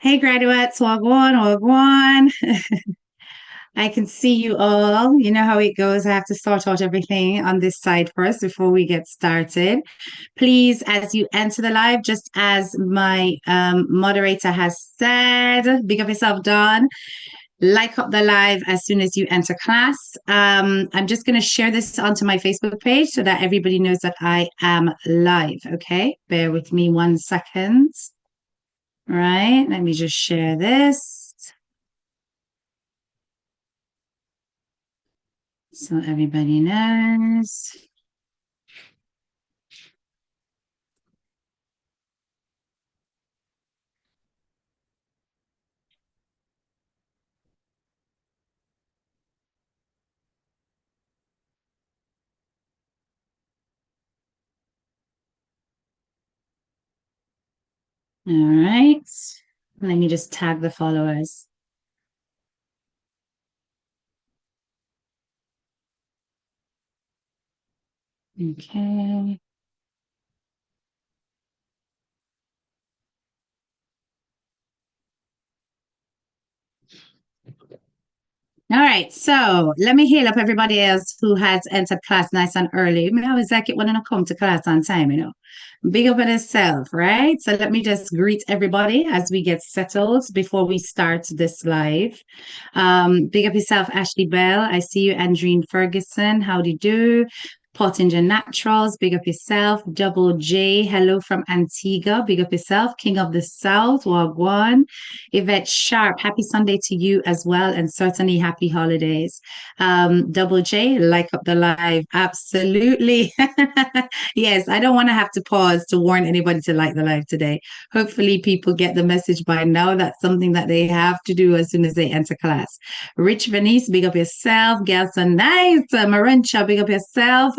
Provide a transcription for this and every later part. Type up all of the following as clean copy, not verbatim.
Hey, graduates, wagwan, wagwan. I can see you all. You know how it goes. I have to sort out everything on this side first before we get started. Please, as you enter the live, just as my moderator has said, big up yourself, Don. Like up the live as soon as you enter class. I'm just going to share this onto my Facebook page so that everybody knows that I am live. Okay, bear with me 1 second. All right, let me just share this so everybody knows. All right, let me just tag the followers. Okay. All right, so let me heal up everybody else who has entered class nice and early. I always like it when I come to class on time. Big up on itself, right? So let me just greet everybody as we get settled before we start this live. Big up yourself, Ashley Bell. I see you, Andreen Ferguson. Howdy do? Pottinger Naturals, big up yourself. Double J, hello from Antigua, big up yourself. King of the South, Wagwan. Yvette Sharp, happy Sunday to you as well, and certainly happy holidays. Double J, like up the live. Absolutely. Yes, I don't want to have to pause to warn anybody to like the live today. Hopefully, people get the message by now. That's something that they have to do as soon as they enter class. Rich Venice, big up yourself. Gelson Nice, Marencha, big up yourself.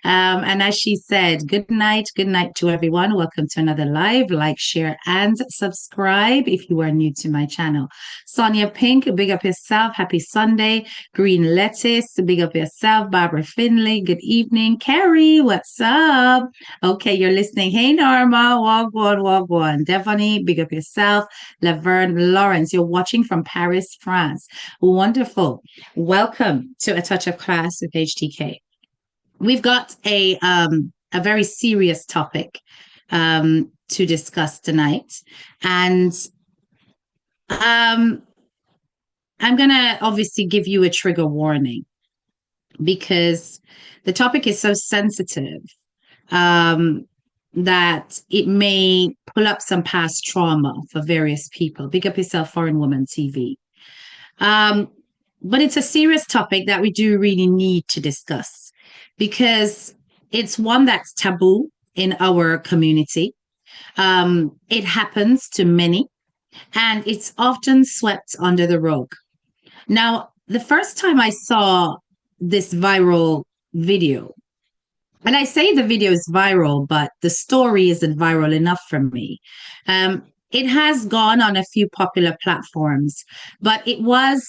And as she said, good night to everyone. Welcome to another live. Like, share, and subscribe if you are new to my channel. Sonia Pink, big up yourself. Happy Sunday. Green Lettuce, big up yourself. Barbara Finley, good evening. Carrie, what's up? Okay, you're listening. Hey, Norma, walk on. Stephanie, big up yourself. Laverne Lawrence, you're watching from Paris, France. Wonderful. Welcome to A Touch of Class with HTK. We've got a very serious topic to discuss tonight, and I'm gonna obviously give you a trigger warning because the topic is so sensitive that it may pull up some past trauma for various people. Big up yourself, Foreign Woman TV. But it's a serious topic that we do really need to discuss because it's one that's taboo in our community. It happens to many, and it's often swept under the rug. Now, the first time I saw this viral video, and I say the video is viral, but the story isn't viral enough for me. It has gone on a few popular platforms, but it was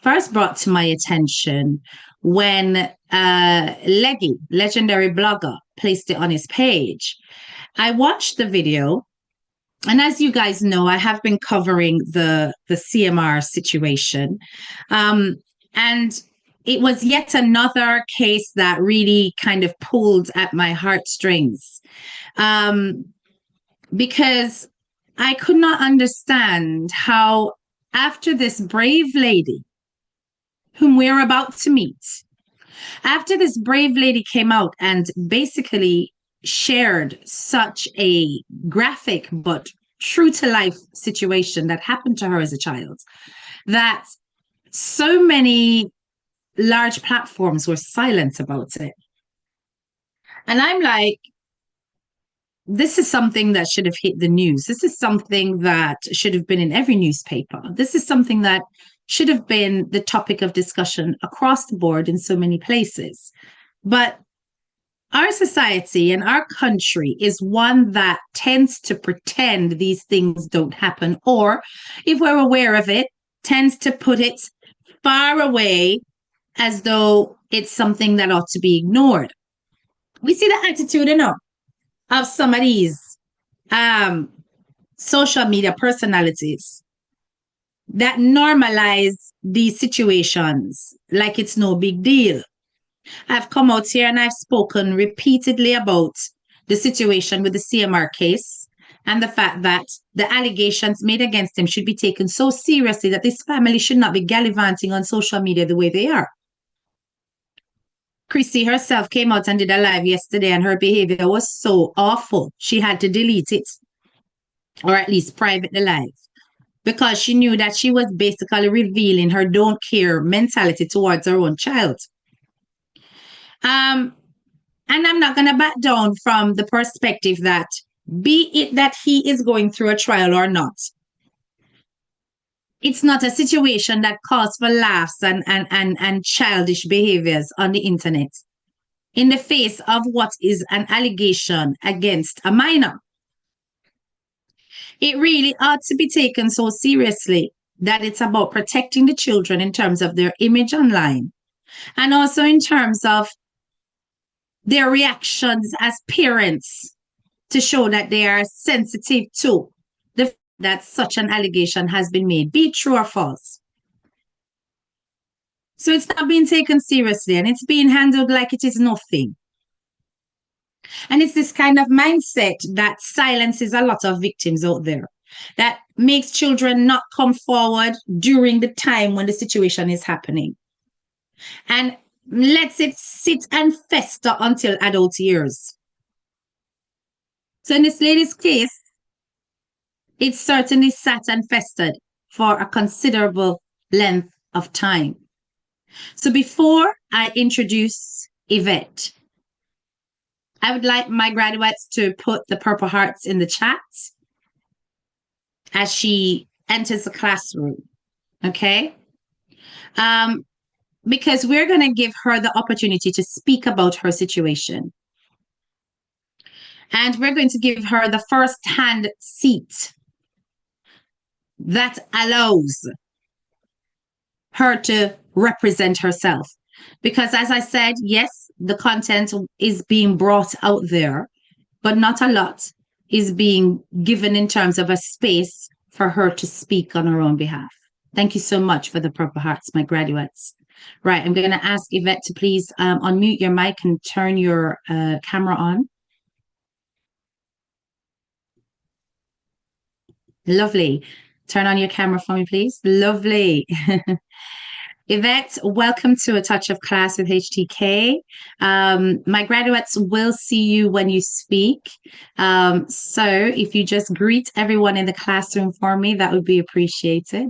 first brought to my attention when Leggy, legendary blogger, placed it on his page. I watched the video, and as you guys know, I have been covering the CMR situation, and it was yet another case that really kind of pulled at my heartstrings, because I could not understand how, after this brave lady, whom we're about to meet, after this brave lady came out and basically shared such a graphic but true to life situation that happened to her as a child, that so many large platforms were silent about it. And I'm like, this is something that should have hit the news. This is something that should have been in every newspaper. This is something that should have been the topic of discussion across the board in so many places. But our society and our country is one that tends to pretend these things don't happen, or if we're aware of it, tends to put it far away as though it's something that ought to be ignored. We see the attitude, of some of these social media personalities that normalize these situations like it's no big deal. I've come out here and I've spoken repeatedly about the situation with the CMR case and the fact that the allegations made against him should be taken so seriously that this family should not be gallivanting on social media the way they are. Chrissy herself came out and did a live yesterday, and her behavior was so awful. She had to delete it, or at least private the live, because she knew that she was basically revealing her don't care mentality towards her own child. And I'm not going to back down from the perspective that, be it that he is going through a trial or not, it's not a situation that calls for laughs and childish behaviors on the internet in the face of what is an allegation against a minor. It really ought to be taken so seriously that it's about protecting the children in terms of their image online and also in terms of their reactions as parents to show that they are sensitive to the fact that such an allegation has been made, be it true or false. So it's not being taken seriously and it's being handled like it is nothing. And it's this kind of mindset that silences a lot of victims out there, that makes children not come forward during the time when the situation is happening, and lets it sit and fester until adult years. So in this lady's case, it certainly sat and festered for a considerable length of time. So before I introduce Yvette, I would like my graduates to put the purple hearts in the chat as she enters the classroom, okay? Because we're going to give her the opportunity to speak about her situation. And we're going to give her the first-hand seat that allows her to represent herself. Because as I said, yes, the content is being brought out there, but not a lot is being given in terms of a space for her to speak on her own behalf. Thank you so much for the purple hearts, my graduates. Right, I'm going to ask Yvette to please unmute your mic and turn your camera on. Lovely. Turn on your camera for me, please. Lovely. Yvette, welcome to A Touch of Class with HTK. My graduates will see you when you speak. So if you just greet everyone in the classroom for me, that would be appreciated.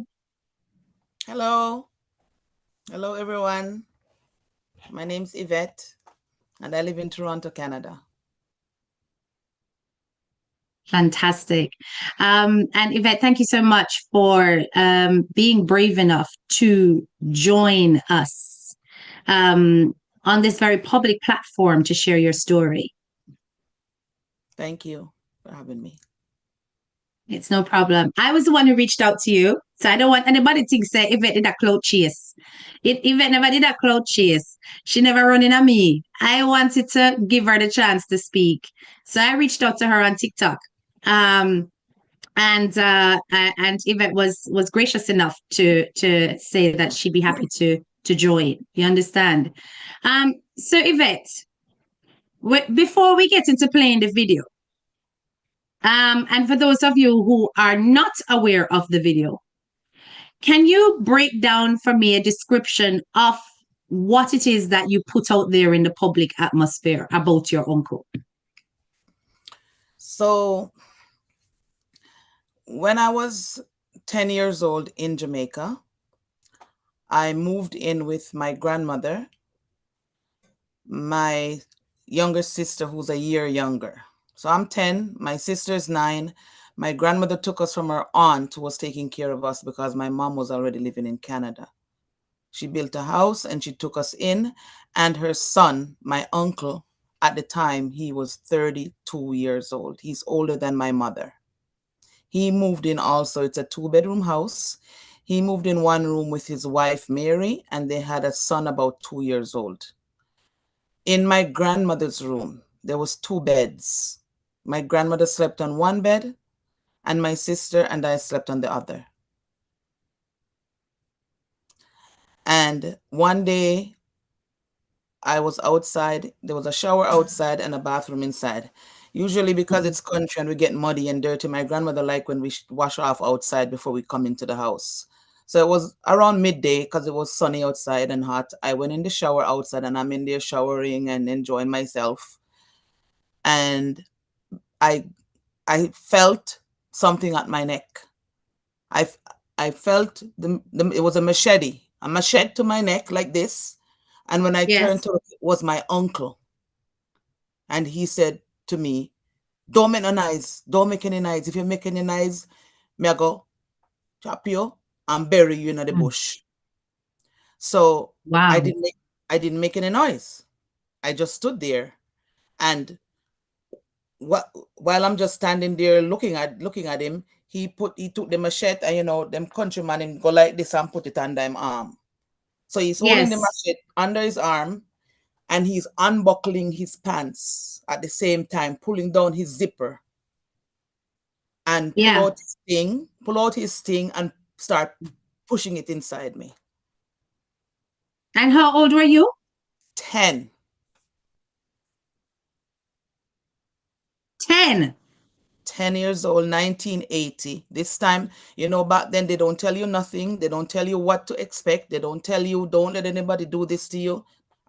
Hello. Hello, everyone. My name's Yvette, and I live in Toronto, Canada. Fantastic. And Yvette, thank you so much for being brave enough to join us on this very public platform to share your story. Thank you for having me. It's no problem. I was the one who reached out to you, so I don't want anybody to think say Yvette did a clout chase. Yvette never did a clout chase. She never run in on me. I wanted to give her the chance to speak, so I reached out to her on TikTok. And Yvette was gracious enough to say that she'd be happy to join. You understand? So Yvette, before we get into playing the video, and for those of you who are not aware of the video, can you break down for me a description of what it is that you put out there in the public atmosphere about your uncle? So when I was 10 years old in Jamaica, I moved in with my grandmother, my younger sister, who's a year younger. So I'm 10, my sister's 9. My grandmother took us from her aunt who was taking care of us because my mom was already living in Canada. She built a house and she took us in, and her son, my uncle, at the time, he was 32 years old. He's older than my mother. He moved in also. It's a 2-bedroom house. He moved in one room with his wife, Mary, and they had a son about 2 years old. In my grandmother's room, there was 2 beds. My grandmother slept on one bed and my sister and I slept on the other. And one day I was outside. There was a shower outside and a bathroom inside. Usually, because Mhm. it's country and we get muddy and dirty, my grandmother liked when we wash off outside before we come into the house. So it was around midday because it was sunny outside and hot. I went in the shower outside and I'm in there showering and enjoying myself. And I I felt something at my neck. I I felt it was a machete to my neck like this. And when I turned Yes. to look, it was my uncle. And he said to me, don't make no noise. Don't make any noise. If you make any noise, me I go chop you and bury you in the Mm. bush. So I Wow. didn't make I didn't make any noise. I just stood there and while I'm just standing there looking at him, he took the machete and them countryman him go like this and put it under him arm. So he's holding the Yes. machete under his arm and he's unbuckling his pants at the same time, pulling down his zipper and Yeah. pull out his sting and start pushing it inside me. And how old were you? 10. 10. 10 years old, 1980. This time, back then they don't tell you nothing. They don't tell you what to expect. They don't tell you, don't let anybody do this to you.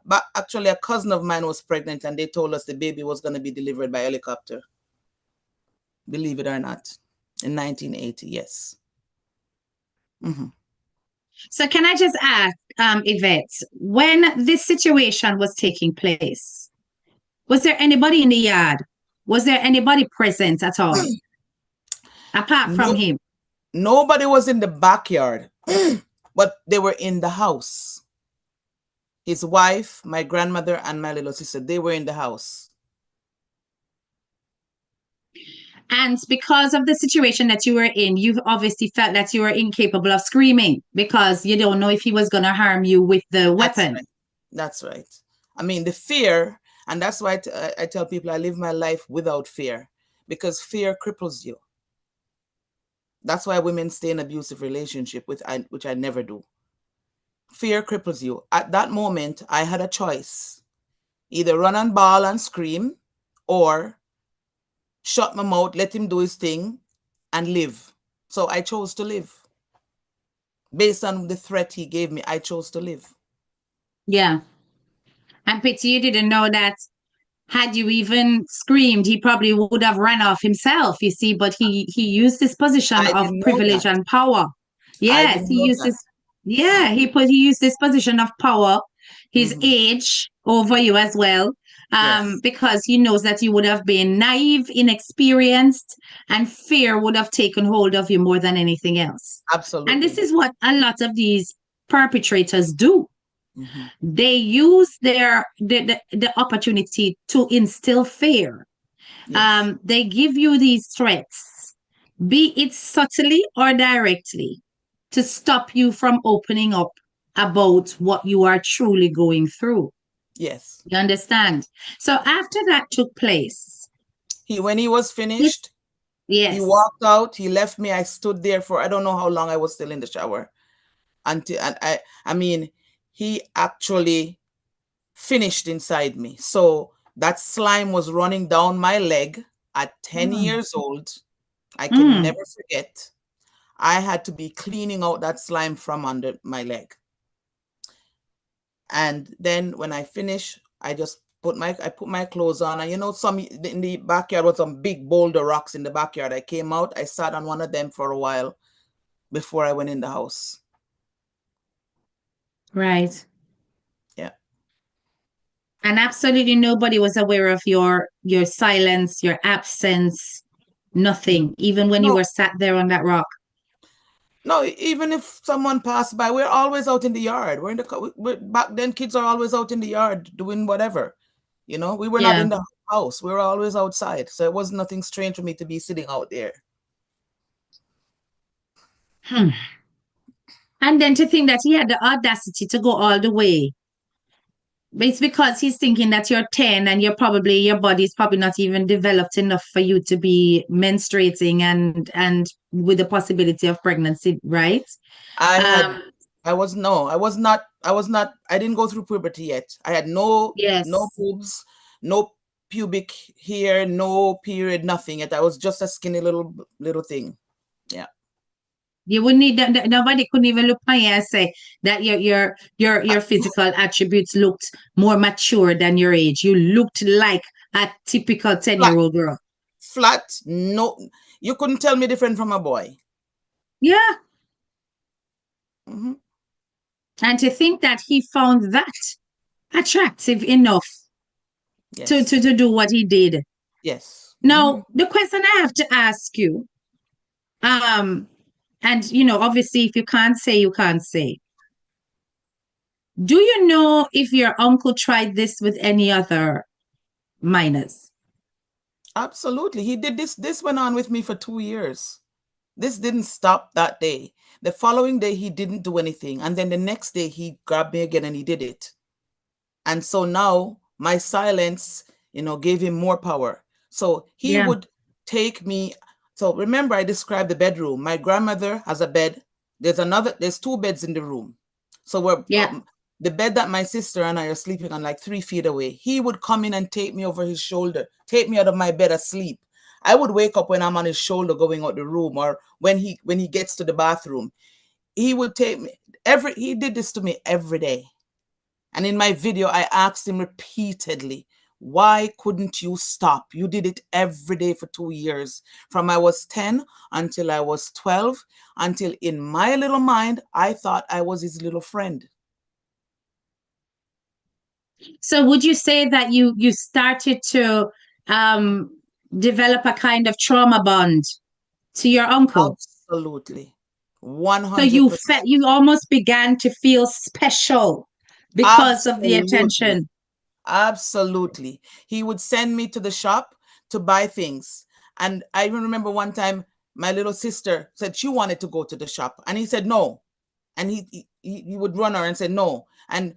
But actually, a cousin of mine was pregnant and they told us the baby was going to be delivered by helicopter. Believe it or not. In 1980, yes. Hmm. So can I just ask, Yvette, when this situation was taking place, was there anybody in the yard? Was there anybody present at all, apart from No, him? nobody was in the backyard, but they were in the house. His wife, my grandmother, and my little sister, they were in the house. And because of the situation that you were in, you obviously felt that you were incapable of screaming because you don't know if he was going to harm you with the That's weapon. right. That's right. I mean, the fear, and that's why I tell people I live my life without fear because fear cripples you. That's why women stay in abusive relationship, which I never do. Fear cripples you. At that moment, I had a choice: either run and bawl and scream, or shut my mouth, let him do his thing, and live. So I chose to live. Based on the threat he gave me, I chose to live. Yeah. And pity you didn't know that had you even screamed, he probably would have run off himself, you see, but he used this position I of didn't know privilege that. and power. I Yes, didn't he know used that. this, yeah, he used this position of power, his Hmm. age over you as well. Yes, Because he knows that you would have been naive, inexperienced, and fear would have taken hold of you more than anything else. And this absolutely. is what a lot of these perpetrators do. Hmm. They use the opportunity to instill fear. Yes, They give you these threats, be it subtly or directly, to stop you from opening up about what you are truly going through. yes. You understand? So after that took place, When he was it, finished, he yes, walked out. He left me. I stood there for I don't know how long. I was still in the shower until and I mean, he actually finished inside me. So that slime was running down my leg at 10 mm, years old. I can mm, never forget. I had to be cleaning out that slime from under my leg. And then when I finished, I put my clothes on, and some in the backyard was some big boulder rocks in the backyard. I came out, I sat on one of them for a while before I went in the house. right. Yeah. And absolutely nobody was aware of your silence, your absence, nothing, even when you No, were sat there on that rock. no, even if someone passed by, we're always out in the yard. We're in back then kids are always out in the yard doing whatever. We were not in Yeah. the house. We were always outside. So it was nothing strange for me to be sitting out there. Hmm. And then to think that he had the audacity to go all the way It's because he's thinking that you're 10 and your body's probably not even developed enough for you to be menstruating and with the possibility of pregnancy, right? I had Um, I was no, I was not I didn't go through puberty yet. I had no yes. boobs, no pubic hair, no period, nothing yet. I was just a skinny little thing. Yeah. You wouldn't need that. Nobody couldn't even look at you and say that your physical attributes looked more mature than your age. You looked like a typical 10-year Flat, old girl. flat, no, you couldn't tell me different from a boy. Yeah. Hmm. And to think that he found that attractive enough Yes. to do what he did. Yes. Hmm. Now, the question I have to ask you, um, and obviously, if you can't say, you can't say. Do you know if your uncle tried this with any other minors? Absolutely. He did this. This went on with me for 2 years. This didn't stop that day. The following day, he didn't do anything. And then the next day, he grabbed me again and he did it. And so now my silence, gave him more power. So he Yeah, would take me. So remember, I described the bedroom. My grandmother has a bed. There's two beds in the room. So yeah. the bed that my sister and I are sleeping on, like 3 feet away, he would come in and take me over his shoulder, take me out of my bed asleep. I would wake up when I'm on his shoulder going out the room, or when he gets to the bathroom. He would take me he did this to me every day. And in my video, I asked him repeatedly, why couldn't you stop? You did it every day for 2 years, from I was 10 until I was 12, until in my little mind, I thought I was his little friend. So would you say that you started to um develop a kind of trauma bond to your uncle? Absolutely. So you 100%. felt you almost began to feel special because of the Absolutely. attention. Absolutely. He would send me to the shop to buy things. And I even remember one time my little sister said she wanted to go to the shop. And he said no. And he would run her and say no. And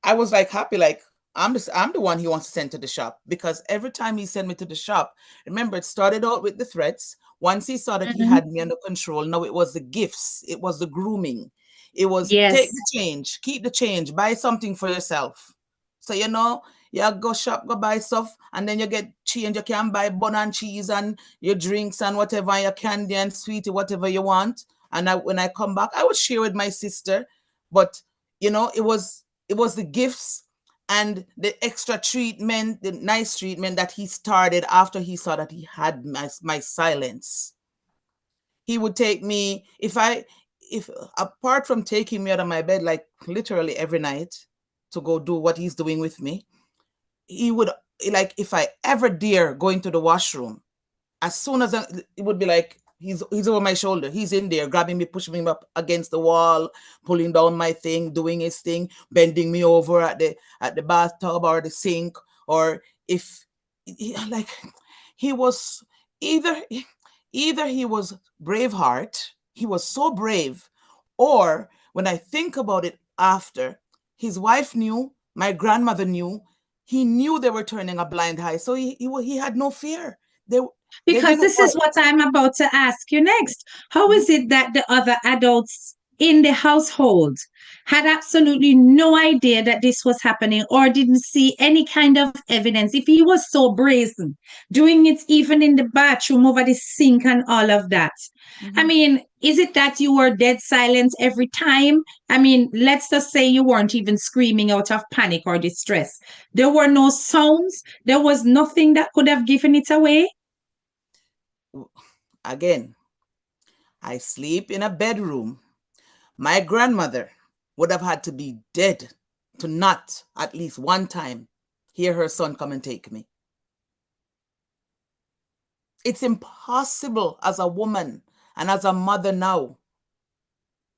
I was like happy, like I'm the one he wants to send to the shop, because every time he sent me to the shop, remember, it started out with the threats. Once he saw that he Mhm. had me under control, now it was the gifts, it was the grooming, it was take the Yes. change, keep the change, buy something for yourself. So you go shop, go buy stuff, and then you get change. You can buy bun and cheese and your drinks and whatever, and your candy and sweetie, whatever you want. And when I come back, I would share with my sister, but it was the gifts and the extra treatment, the nice treatment that he started after he saw that he had my silence. He would take me, if apart from taking me out of my bed, like literally every night to go do what he's doing with me, he would, like, if I ever dare go into the washroom, as soon as it would be like he's over my shoulder, he's in there grabbing me, pushing me up against the wall, pulling down my thing, doing his thing, bending me over at the bathtub or the sink. Or if like he was, either either he was Braveheart, he was so brave, or when I think about it, after his wife knew, my grandmother knew, he knew they were turning a blind eye, so he had no fear. They Because didn't this is work. what I'm about to ask you next. How Mhm, is it that the other adults in the household had absolutely no idea that this was happening or didn't see any kind of evidence? If he was so brazen, doing it even in the bathroom over the sink and all of that. I mhm. mean, is it that you were dead silent every time? I mean, let's just say you weren't even screaming out of panic or distress. There were no sounds. There was nothing that could have given it away. Again, I sleep in a bedroom. My grandmother would have had to be dead to not at least one time hear her son come and take me. It's impossible as a woman and as a mother now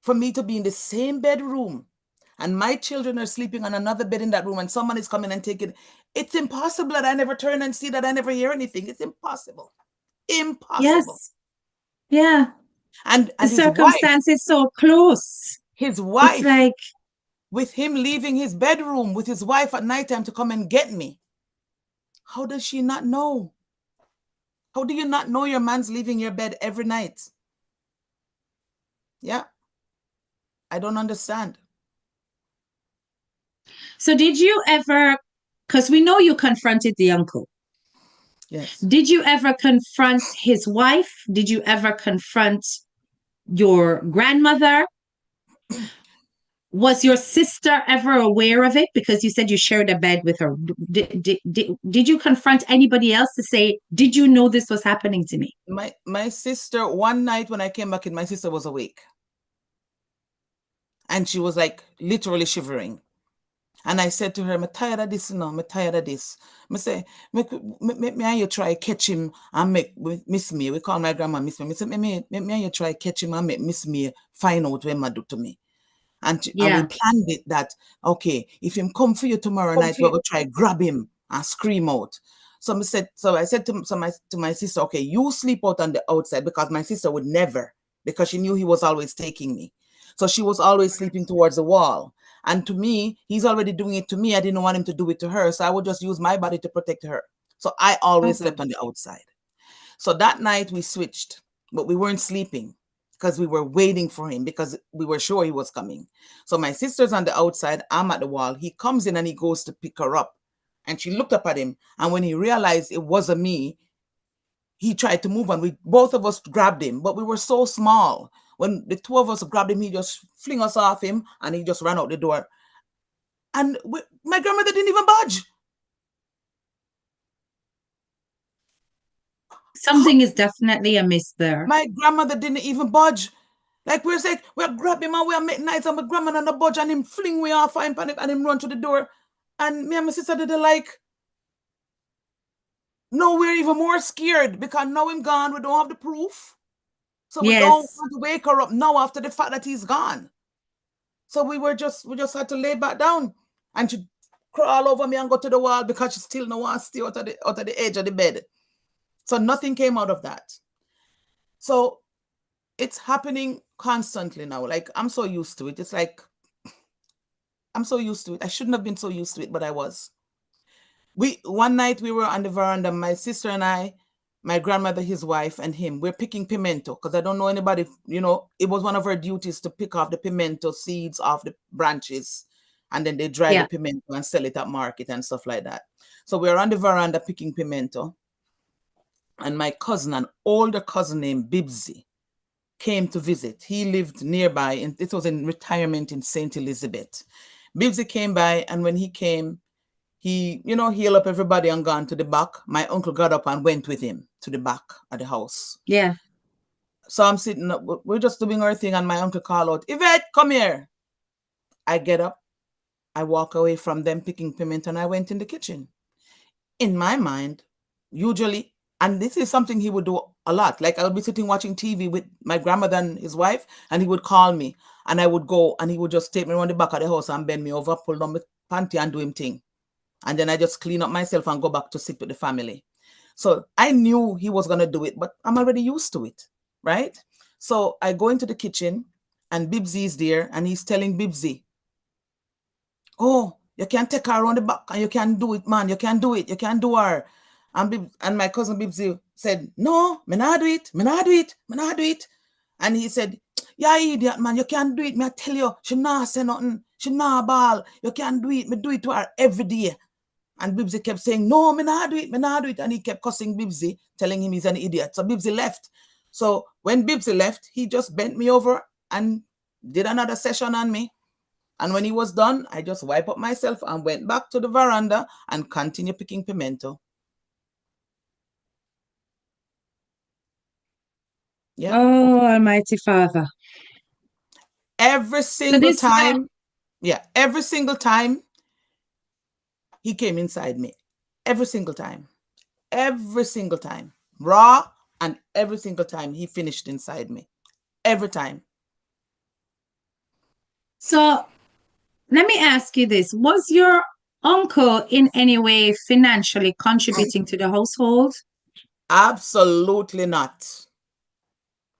for me to be in the same bedroom and my children are sleeping on another bed in that room and someone is coming and taking. It's impossible that I never turn and see, that I never hear anything. It's impossible. Impossible. Yes. Yeah. And The his wife, circumstance is so close. his It's wife, like, with him leaving his bedroom with his wife at nighttime to come and get me. How does she not know? How do you not know your man's leaving your bed every night? Yeah. I don't understand. So did you ever, because we know you confronted the uncle. Yes. Did you ever confront his wife? Did you ever confront your grandmother? Was your sister ever aware of it? Because you said you shared a bed with her. Did you confront anybody else to say, did you know this was happening to me? My sister, one night when I came back in, my sister was awake. And she was like literally shivering. And I said to her, I'm tired of this, I'm tired of this. I say, me and you try catch him and make Miss Me. We call my grandma Miss Me. I say, me and you try catch him and make Miss Me find out what I do to me. And we planned it that, okay, if him come for you tomorrow night, we're going to try grab him and scream out. So I said to my sister, okay, you sleep out on the outside, because my sister would never, because she knew he was always taking me. So she was always sleeping towards the wall. And to me, he's already doing it to me. I didn't want him to do it to her. So I would just use my body to protect her. So I always slept on the outside. So that night we switched, but we weren't sleeping because we were waiting for him, because we were sure he was coming. So my sister's on the outside, I'm at the wall. He comes in and he goes to pick her up. And she looked up at him. And when he realized it wasn't me, he tried to move on. Both of us grabbed him, but we were so small. When the two of us grabbed him, he just fling us off him and he just ran out the door. And my grandmother didn't even budge. Something is definitely amiss there. My grandmother didn't even budge. Like we're grabbing him and we're making nights and my grandmother on the budge and him fling we off and him run to the door. And me and my sister did like, no, we're even more scared because now him gone. We don't have the proof. So we don't want to wake her up now after the fact that he's gone. So we just had to lay back down, and she crawl over me and go to the wall because she still no want to stay out of the edge of the bed. So nothing came out of that. So it's happening constantly now. Like I'm so used to it. It's like I'm so used to it. I shouldn't have been so used to it, but I was. One night we were on the veranda, my sister and I, my grandmother, his wife, and him. We're picking pimento because I don't know anybody, it was one of our duties to pick off the pimento seeds off the branches, and then they dry the pimento and sell it at market and stuff like that. So we're on the veranda picking pimento, and my cousin, an older cousin named Bibsy, came to visit. He lived nearby, and it was in retirement in St. Elizabeth. Bibsy came by, and when he came, he, healed up everybody and gone to the back. My uncle got up and went with him to the back of the house. Yeah. So I'm sitting up, we're just doing our thing, and my uncle called out, Yvette, come here. I get up, I walk away from them picking pimento, and I went in the kitchen. In my mind, usually, and this is something he would do a lot. Like I would be sitting watching TV with my grandmother and his wife, and he would call me, and I would go, and he would just take me around the back of the house and bend me over, pull down my panty and do him thing. And then I just clean up myself and go back to sit with the family. So I knew he was going to do it, but I'm already used to it, right? So I go into the kitchen, and Bibsy is there, and he's telling Bibsy, oh, you can take her around the back and you can do it, man. You can do it. You can do her. And my cousin Bibsy said, no, me not do it. Me not do it. Me not do it. And he said, yeah, idiot, man. You can't do it. Me I tell you, she not say nothing. She not ball. You can't do it. Me do it to her every day. And Bibsy kept saying, no, me not do it. Me not do it. And he kept cussing Bibsy, telling him he's an idiot. So Bibsy left. So when Bibsy left, he just bent me over and did another session on me. And when he was done, I just wiped up myself and went back to the veranda and continued picking pimento. Yeah. Oh, Almighty Father. Every single time. Yeah, every single time he came inside me. Every single time. Every single time. Raw, and every single time he finished inside me. Every time. So let me ask you this. Was your uncle in any way financially contributing to the household? Absolutely not.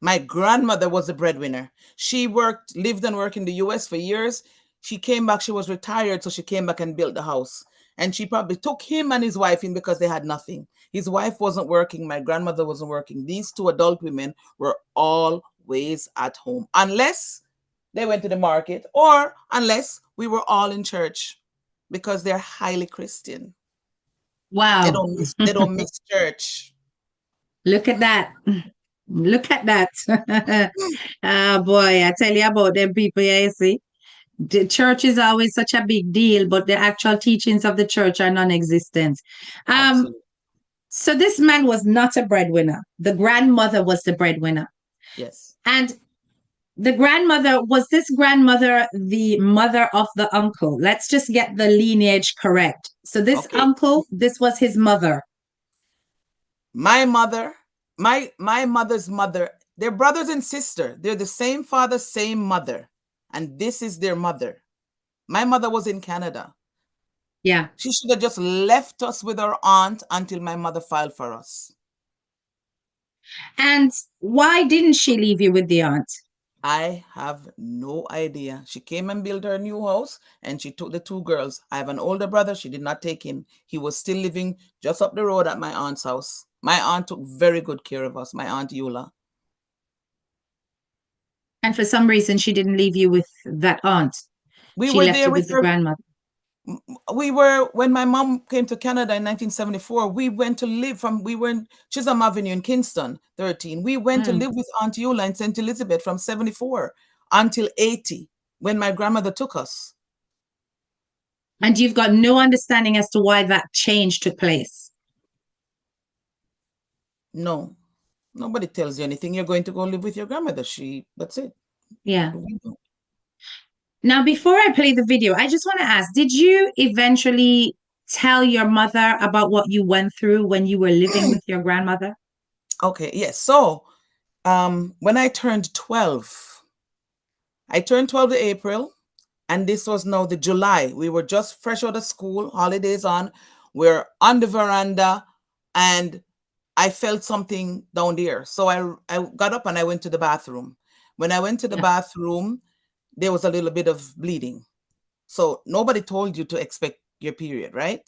My grandmother was the breadwinner. She lived and worked in the US for years. She came back, she was retired, so she came back and built the house. And she probably took him and his wife in because they had nothing. His wife wasn't working, my grandmother wasn't working. These two adult women were always at home, unless they went to the market or unless we were all in church, because they're highly Christian. They Wow. don't miss, they don't miss church. Look at that. Look at that. Ah, boy, I tell you about them people, yeah, you see. The church is always such a big deal, but the actual teachings of the church are non-existent. Um, Absolutely. so this man was not a breadwinner. The grandmother was the breadwinner. Yes. And the grandmother, was this grandmother the mother of the uncle? Let's just get the lineage correct. So this Okay. uncle, this was his mother. My mother, my mother's mother, they're brothers and sister. They're the same father, same mother. And this is their mother. My mother was in Canada. Yeah. She should have just left us with our aunt until my mother filed for us. And why didn't she leave you with the aunt? I have no idea. She came and built her new house and she took the two girls. I have an older brother. She did not take him. He was still living just up the road at my aunt's house. My aunt took very good care of us, my aunt Eula. And for some reason, she didn't leave you with that aunt. We She were left there you with with the her. grandmother. We were, when my mom came to Canada in 1974, we went to live we were in Chisholm Avenue in Kingston, 13. We went to Mm. live with Aunt Eula in St. Elizabeth from 74 until 80 when my grandmother took us. And you've got no understanding as to why that change took place. No, nobody tells you anything. You're going to go live with your grandmother. That's it. Yeah. Now, before I play the video, I just want to ask, did you eventually tell your mother about what you went through when you were living with your grandmother? Okay, yes. So, when I turned 12, I turned 12 in April, and this was now the July. We were just fresh out of school, holidays on. We're on the veranda, and I felt something down there. So I got up and I went to the bathroom. When I went to the Yeah. bathroom, there was a little bit of bleeding. So nobody told you to expect your period, right?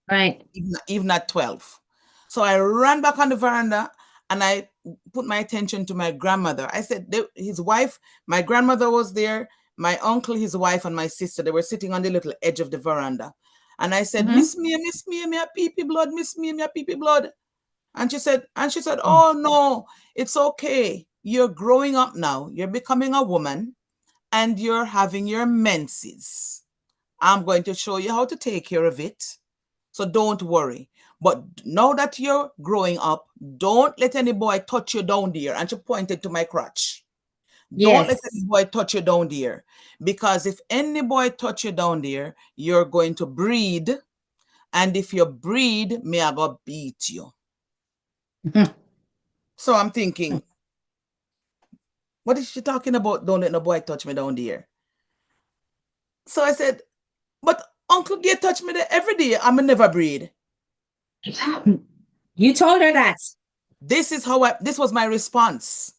Right. Even at 12. So I ran back on the veranda and I put my attention to my grandmother. I said, his wife, my grandmother was there, my uncle, his wife, and my sister. They were sitting on the little edge of the veranda. And I said, Mm-hmm. Miss Mia, me a pee pee blood, Miss Mia, me a pee pee blood. And she said, oh no, it's okay. You're growing up now. You're becoming a woman and you're having your menses. I'm going to show you how to take care of it. So don't worry. But now that you're growing up, don't let any boy touch you down there. And she pointed to my crotch. Don't let any Yes. boy touch you down there. Because if any boy touch you down there, you're going to breed. And if you breed, may I go beat you. So I'm thinking, what is she talking about? Don't let no boy touch me down there. So I said, but Uncle Gay touch me there every day. I'm never breed. You told her that. This was my response.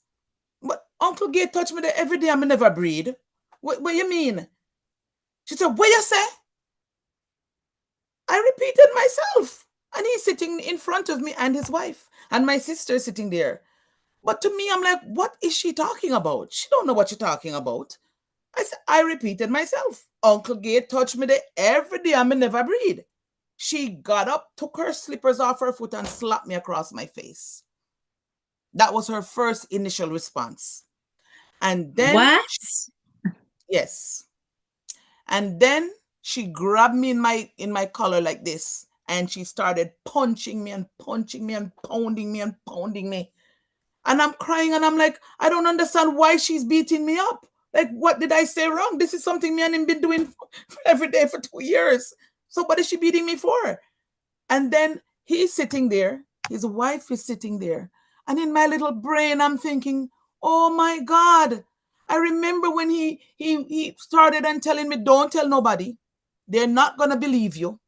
But Uncle Gay touch me there every day. I'm never breed. What you mean? She said, what you say? I repeated myself. And he's sitting in front of me and his wife. And my sister is sitting there. But to me, I'm like, what is she talking about? She don't know what she's talking about. I said, I repeated myself. Uncle Gay touched me there every day. I'm never breed. She got up, took her slippers off her foot, and slapped me across my face. That was her first initial response. And then, What? yes. And then she grabbed me in my collar like this, and she started punching me and punching me and pounding me and pounding me. And I'm crying and I'm like, I don't understand why she's beating me up. Like, what did I say wrong? This is something me and him been doing every day for 2 years. So what is she beating me for? And then he's sitting there, his wife is sitting there. And in my little brain, I'm thinking, oh my God. I remember when he started and telling me, don't tell nobody. They're not gonna believe you.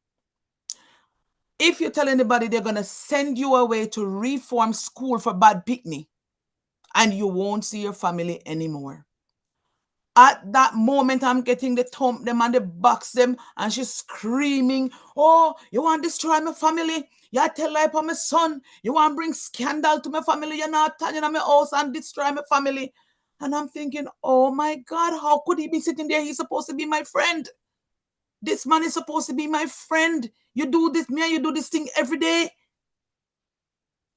If you tell anybody, they're gonna send you away to reform school for bad picnic, and you won't see your family anymore. At that moment, I'm getting the thump them and the box them, and she's screaming, "Oh, you want to destroy my family? You tell lie for my son. You want to bring scandal to my family. You're not turning on my house and destroy my family." And I'm thinking, oh my God, how could he be sitting there? He's supposed to be my friend. This man is supposed to be my friend. You do this, me and you do this thing every day.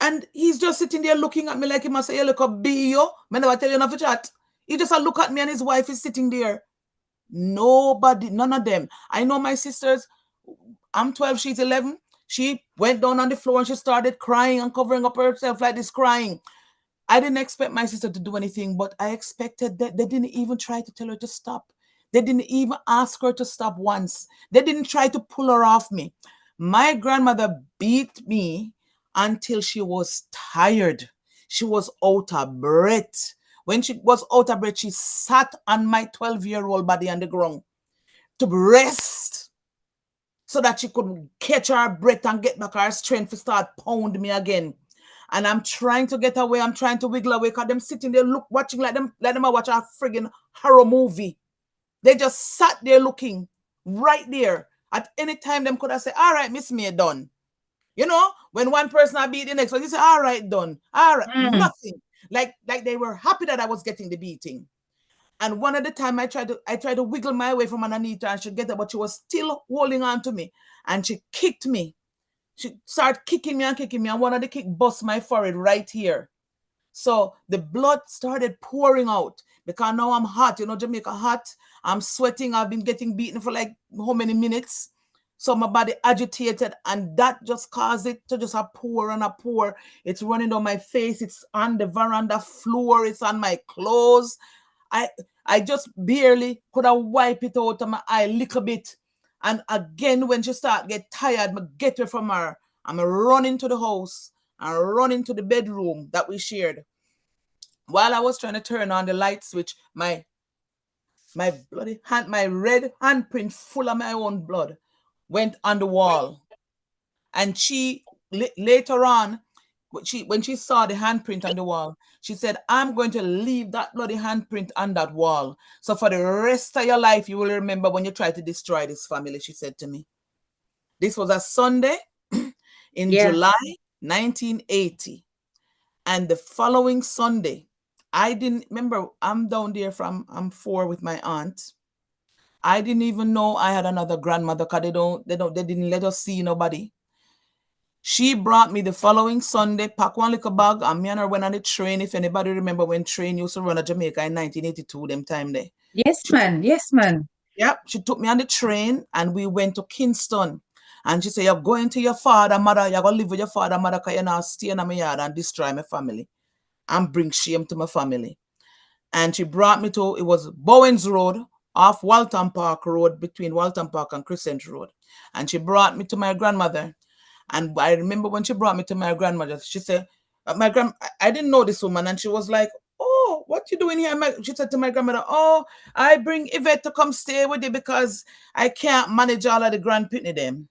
And he's just sitting there looking at me like he must say, "You look up, be yo. I never tell you enough to chat." He just a look at me and his wife is sitting there. Nobody, none of them. I know my sisters. I'm 12, she's 11. She went down on the floor and she started crying and covering up herself like this, crying. I didn't expect my sister to do anything, but I expected that they didn't even try to tell her to stop. They didn't even ask her to stop once. They didn't try to pull her off me. My grandmother beat me until she was tired. She was out of breath. When she was out of breath, she sat on my 12-year-old body on the ground to rest so that she could catch her breath and get back her strength to start pound me again. And I'm trying to get away. I'm trying to wiggle away because them sitting there watching like them watch a friggin' horror movie. They just sat there looking right there. At any time, them could have said, "All right, Miss May, done." You know, when one person I beat the next one, you say, "All right, done." All right, Mm. nothing. Like they were happy that I was getting the beating. And one at a time, I tried to wiggle my way from underneath her and she get up, but she was still holding on to me. And she kicked me. She started kicking me and kicking me, and one of the kick bust my forehead right here. So the blood started pouring out because now I'm hot, Jamaica hot. I'm sweating. I've been getting beaten for like how many minutes? So my body agitated, and that just caused it to just a pour and a pour. It's running down my face. It's on the veranda floor. It's on my clothes. I I just barely could have wipe it out of my eye a little bit. And again, when she start get tired, I get away from her. I'm running to the house and running to the bedroom that we shared. While I was trying to turn on the light switch, my bloody hand, my red handprint full of my own blood went on the wall. And she later on, when she saw the handprint on the wall, she said, "I'm going to leave that bloody handprint on that wall. So for the rest of your life, you will remember when you tried to destroy this family," she said to me. This was a Sunday in Yeah. July 1980. And the following Sunday, I didn't remember, I'm down there I'm 4 with my aunt. I didn't even know I had another grandmother because they didn't let us see nobody. She brought me the following Sunday, pack one little bag, and me and her went on the train. If anybody remember when train used to run to Jamaica in 1982, them time there. Yes, She, man. Yes, man. yep, she took me on the train and we went to Kingston. And she said, "You're going to your father, mother, you're going to live with your father, mother, because you're not staying in my yard and destroy my family and bring shame to my family." And she brought me to, it was Bowens Road, off Walton Park Road, between Walton Park and Crescent Road. And she brought me to my grandmother. And I remember when she brought me to my grandmother, she said, I didn't know this woman. And she was like, "Oh, what you doing here?" She said to my grandmother, "Oh, I bring Yvette to come stay with you because I can't manage all of the grand pitney them."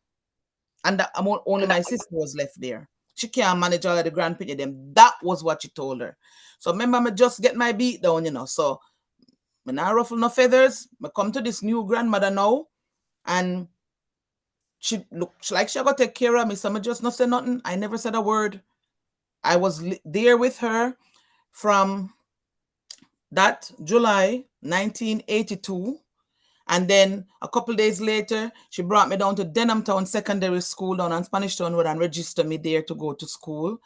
And that, only my sister was left there. She can't manage all of the grand pitney them. That was what she told her. So remember, me just get my beat down. So when I ruffle no feathers, I come to this new grandmother now, and she looked like she got to take care of me. So I just not say nothing. I never said a word. I was there with her from that July 1982. And then a couple days later, she brought me down to Denham Town Secondary School down on Spanish Town Road and registered me there to go to school Yeah.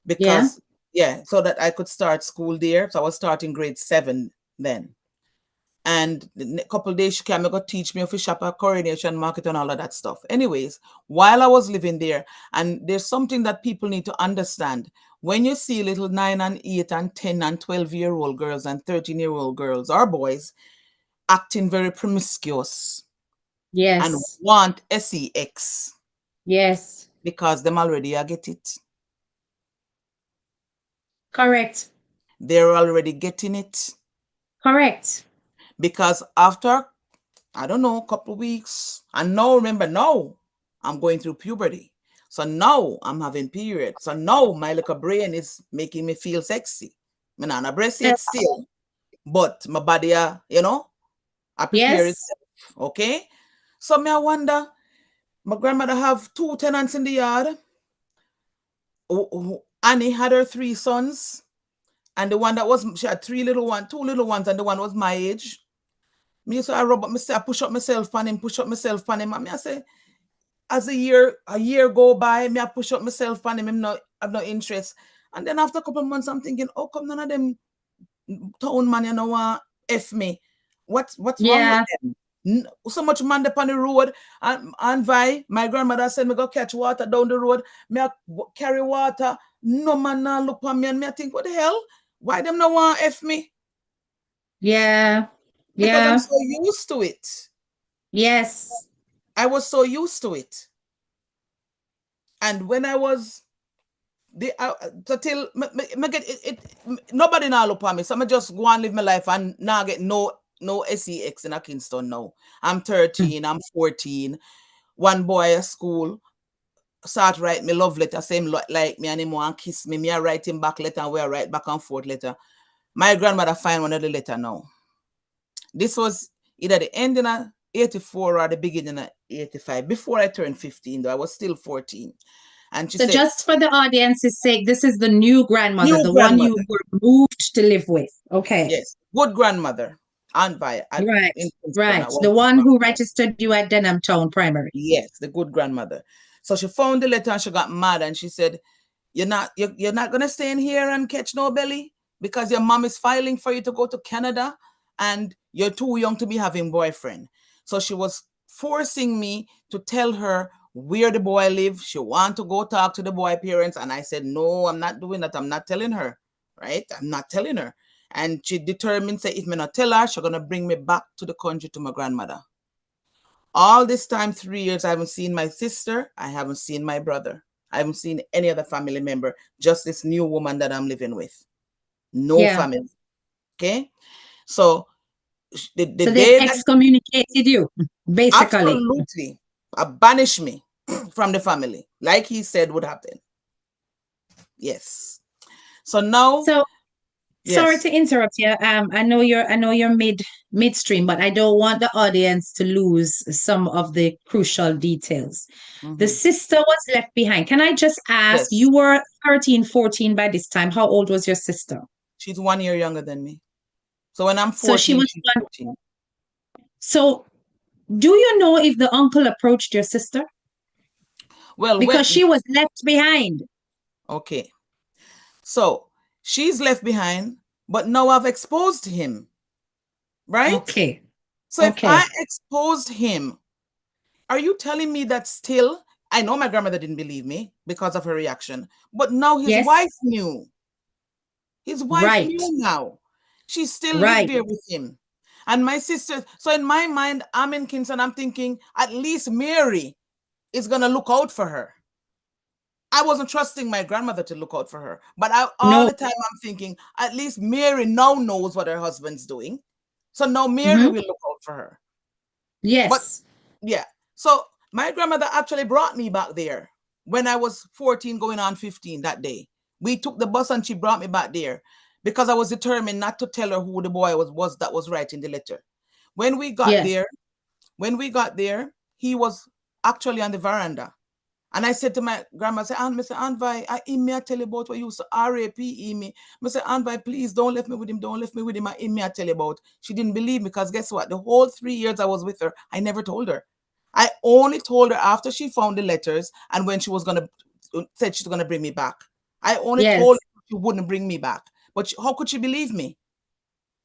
because, yeah, so that I could start school there. So I was starting grade 7 then. And a couple of days she came to teach me how to shop at Coronation Market and all of that stuff. Anyways, while I was living there, and there's something that people need to understand. When you see little 9 and 8 and 10 and 12-year-old girls and 13-year-old girls or boys acting very promiscuous and Yes. want sex Yes. because them already get it. Correct. They're already getting it Correct. because after, I don't know, a couple of weeks. And now, remember, now I'm going through puberty. So now I'm having periods. So now my little brain is making me feel sexy. I'm not a breast yet still. but my body, I prepare it. Yes. Okay. So me I wonder, my grandmother have 2 tenants in the yard. Annie had her 3 sons, and the one that was she had 2 little ones, and the one was my age. Me so I rub up myself, I push up myself on him, push up myself on him. And me I say, as a year go by, me I push up myself on him, have no interest. And then after a couple of months, I'm thinking, oh, come none of them town man, F me. What's wrong with Yeah. them? So much man up on the road, and my grandmother said me go catch water down the road. Me I carry water. No man now look on me, and me I think, what the hell? Why them no want F me? Yeah. Because I'm Yeah. so used to it. Yes. I was so used to it. And when I was so till me get nobody now look on me, so I just go and live my life and now get no sex in a Kingston now. I'm 13, I'm 14. One boy at school start write me love letter, same like me anymore and kiss me. Me I write him back letter and we are write back and forth letter. My grandmother find one of the letter now. This was either the end of 84 or the beginning of 85. Before I turned 15, though I was still 14. And she So said, just for the audience's sake, this is the new grandmother, new the one you grandmother. were moved to live with. Okay. Yes, good grandmother. And by Right. in Kingston, Right. I The was one from. who registered you at Denham Town Primary. Yes, the good grandmother. So she found the letter and she got mad and she said, you're not gonna stay in here and catch no belly because your mom is filing for you to go to Canada and you're too young to be having boyfriend. So she was forcing me to tell her where the boy lives. She want to go talk to the boy parents, and I said, no, I'm not doing that. I'm not telling her. Right? I'm not telling her. And she determined, say, if me not tell her, she's gonna bring me back to the country to my grandmother. All this time, 3 years, I haven't seen my sister. I haven't seen my brother. I haven't seen any other family member. Just this new woman that I'm living with. No Yeah. family. Okay. So the So they've day that excommunicated you, basically. absolutely banished me from the family, like he said would happen. Yes. So now, So sorry yes. to interrupt you. I know you're midstream, but I don't want the audience to lose some of the crucial details. The Mhm. sister was left behind. Can I just ask, Yes. you were 13, 14 by this time. How old was your sister? She's 1 year younger than me. So when I'm So she 14, was she's one. 14. So do you know if the uncle approached your sister? Well, Because when she was left behind. okay. So she's left behind, but now I've exposed him, right? Okay. So if I Okay. exposed him, are you telling me that still? I know my grandmother didn't believe me because of her reaction, but now his Yes. wife knew. His wife Right. knew now. She still lived Right. there with him. And my sister, so in my mind, I'm in Kingston, I'm thinking at least Mary is going to look out for her. I wasn't trusting my grandmother to look out for her, but all No. the time I'm thinking at least Mary now knows what her husband's doing. So now Mary Hmm. will look out for her. But Yes. yeah, so my grandmother actually brought me back there when I was 14 going on 15 that day. We took the bus and she brought me back there because I was determined not to tell her who the boy was that was writing the letter. When we got Yes. there, he was actually on the veranda. And I said to my grandma, I said, Mr. Anvi, I tell you about what you RAP me. I said, Anvi, please don't leave me with him. Don't leave me with him. I tell you about. She didn't believe me because guess what? The whole 3 years I was with her, I never told her. I only told her after she found the letters and when she was going to, said she's going to bring me back. I only told Yes. her she wouldn't bring me back. But how could she believe me?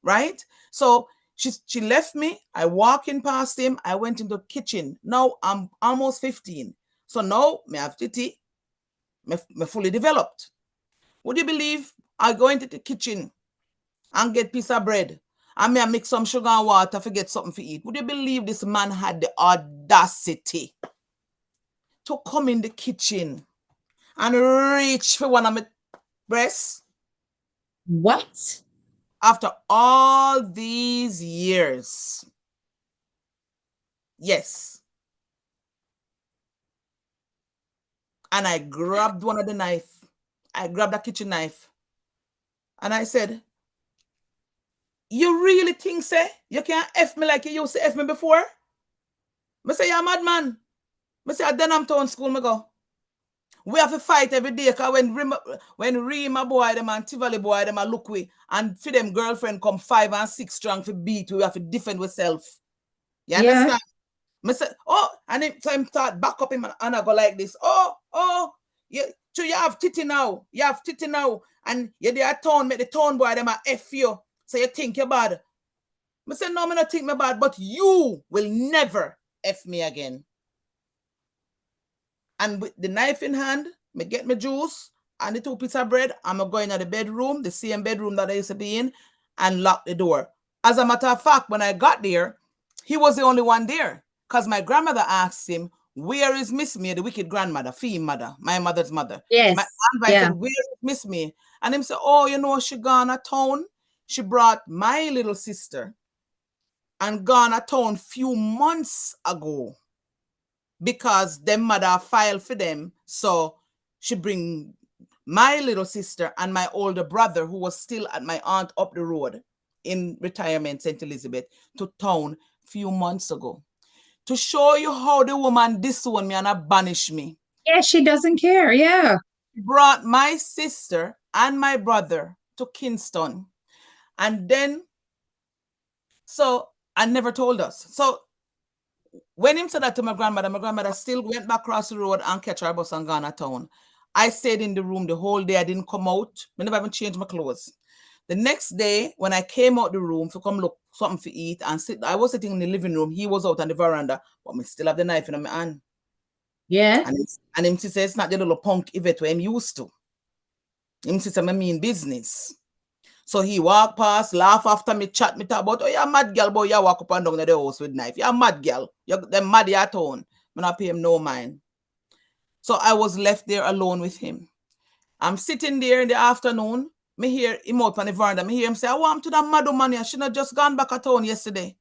Right? So she left me. I walk in past him. I went into the kitchen. Now I'm almost 15. So now me have titty, me fully developed. Would you believe I go into the kitchen and get piece of bread and me I mix some sugar and water to get something to eat? Would you believe this man had the audacity to come in the kitchen and reach for one of my breasts What? after all these years? Yes. And I grabbed one of the knife. I grabbed a kitchen knife and I said, You really think, say, you can't F me like you used to F me before? I say, you're a madman. I say, at Denham Town School, me go. We have to fight every day, because when Rima boy, them and Tivoli boy, them a look we, and for them girlfriend come 5 and 6 strong for beat, we have to defend ourselves. You understand? I say, oh, and him, so him start back up him and I go like this. So you have titty now. You have titty now. And you there town, make the town boy, them a F you. So you think you're bad. I say, no, I don't think me bad, but you will never F me again. And with the knife in hand, me get my juice and the 2 pieces of bread. I'm going to the bedroom, the same bedroom that I used to be in, and lock the door. As a matter of fact, when I got there, he was the only one there, because my grandmother asked him, where is Miss May, the wicked grandmother, fee mother, my mother's mother. Yes. My aunt said, where is Miss May? And him said, oh, you know, she gone a town. She brought my little sister and gone a town few months ago, because them mother filed for them. So she bring my little sister and my older brother, who was still at my aunt up the road in retirement, St. Elizabeth, to town few months ago. To show you how the woman disowned me and banished me. Yeah, she doesn't care. Yeah. Brought my sister and my brother to Kingston. And then, so, I never told us. So, when him said that to my grandmother still went back across the road and catch her bus and gone to town. I stayed in the room the whole day. I didn't come out. I never even changed my clothes. The next day, when I came out the room to come look something to eat and sit, I was sitting in the living room. He was out on the veranda, but I still have the knife in my hand. Yeah. And him says it's not the little punk Yvette where I'm used to. Him says I mean business. So he walk past, laugh after me, chat me talk about, oh, you're mad girl, boy, you walk up and down the house with knife. You're mad girl. You're them mad at town. I'm not pay him no mind. So I was left there alone with him. I'm sitting there in the afternoon. Me hear him out on the veranda. Me hear him say, I want to that mad woman here. She not just gone back at town yesterday.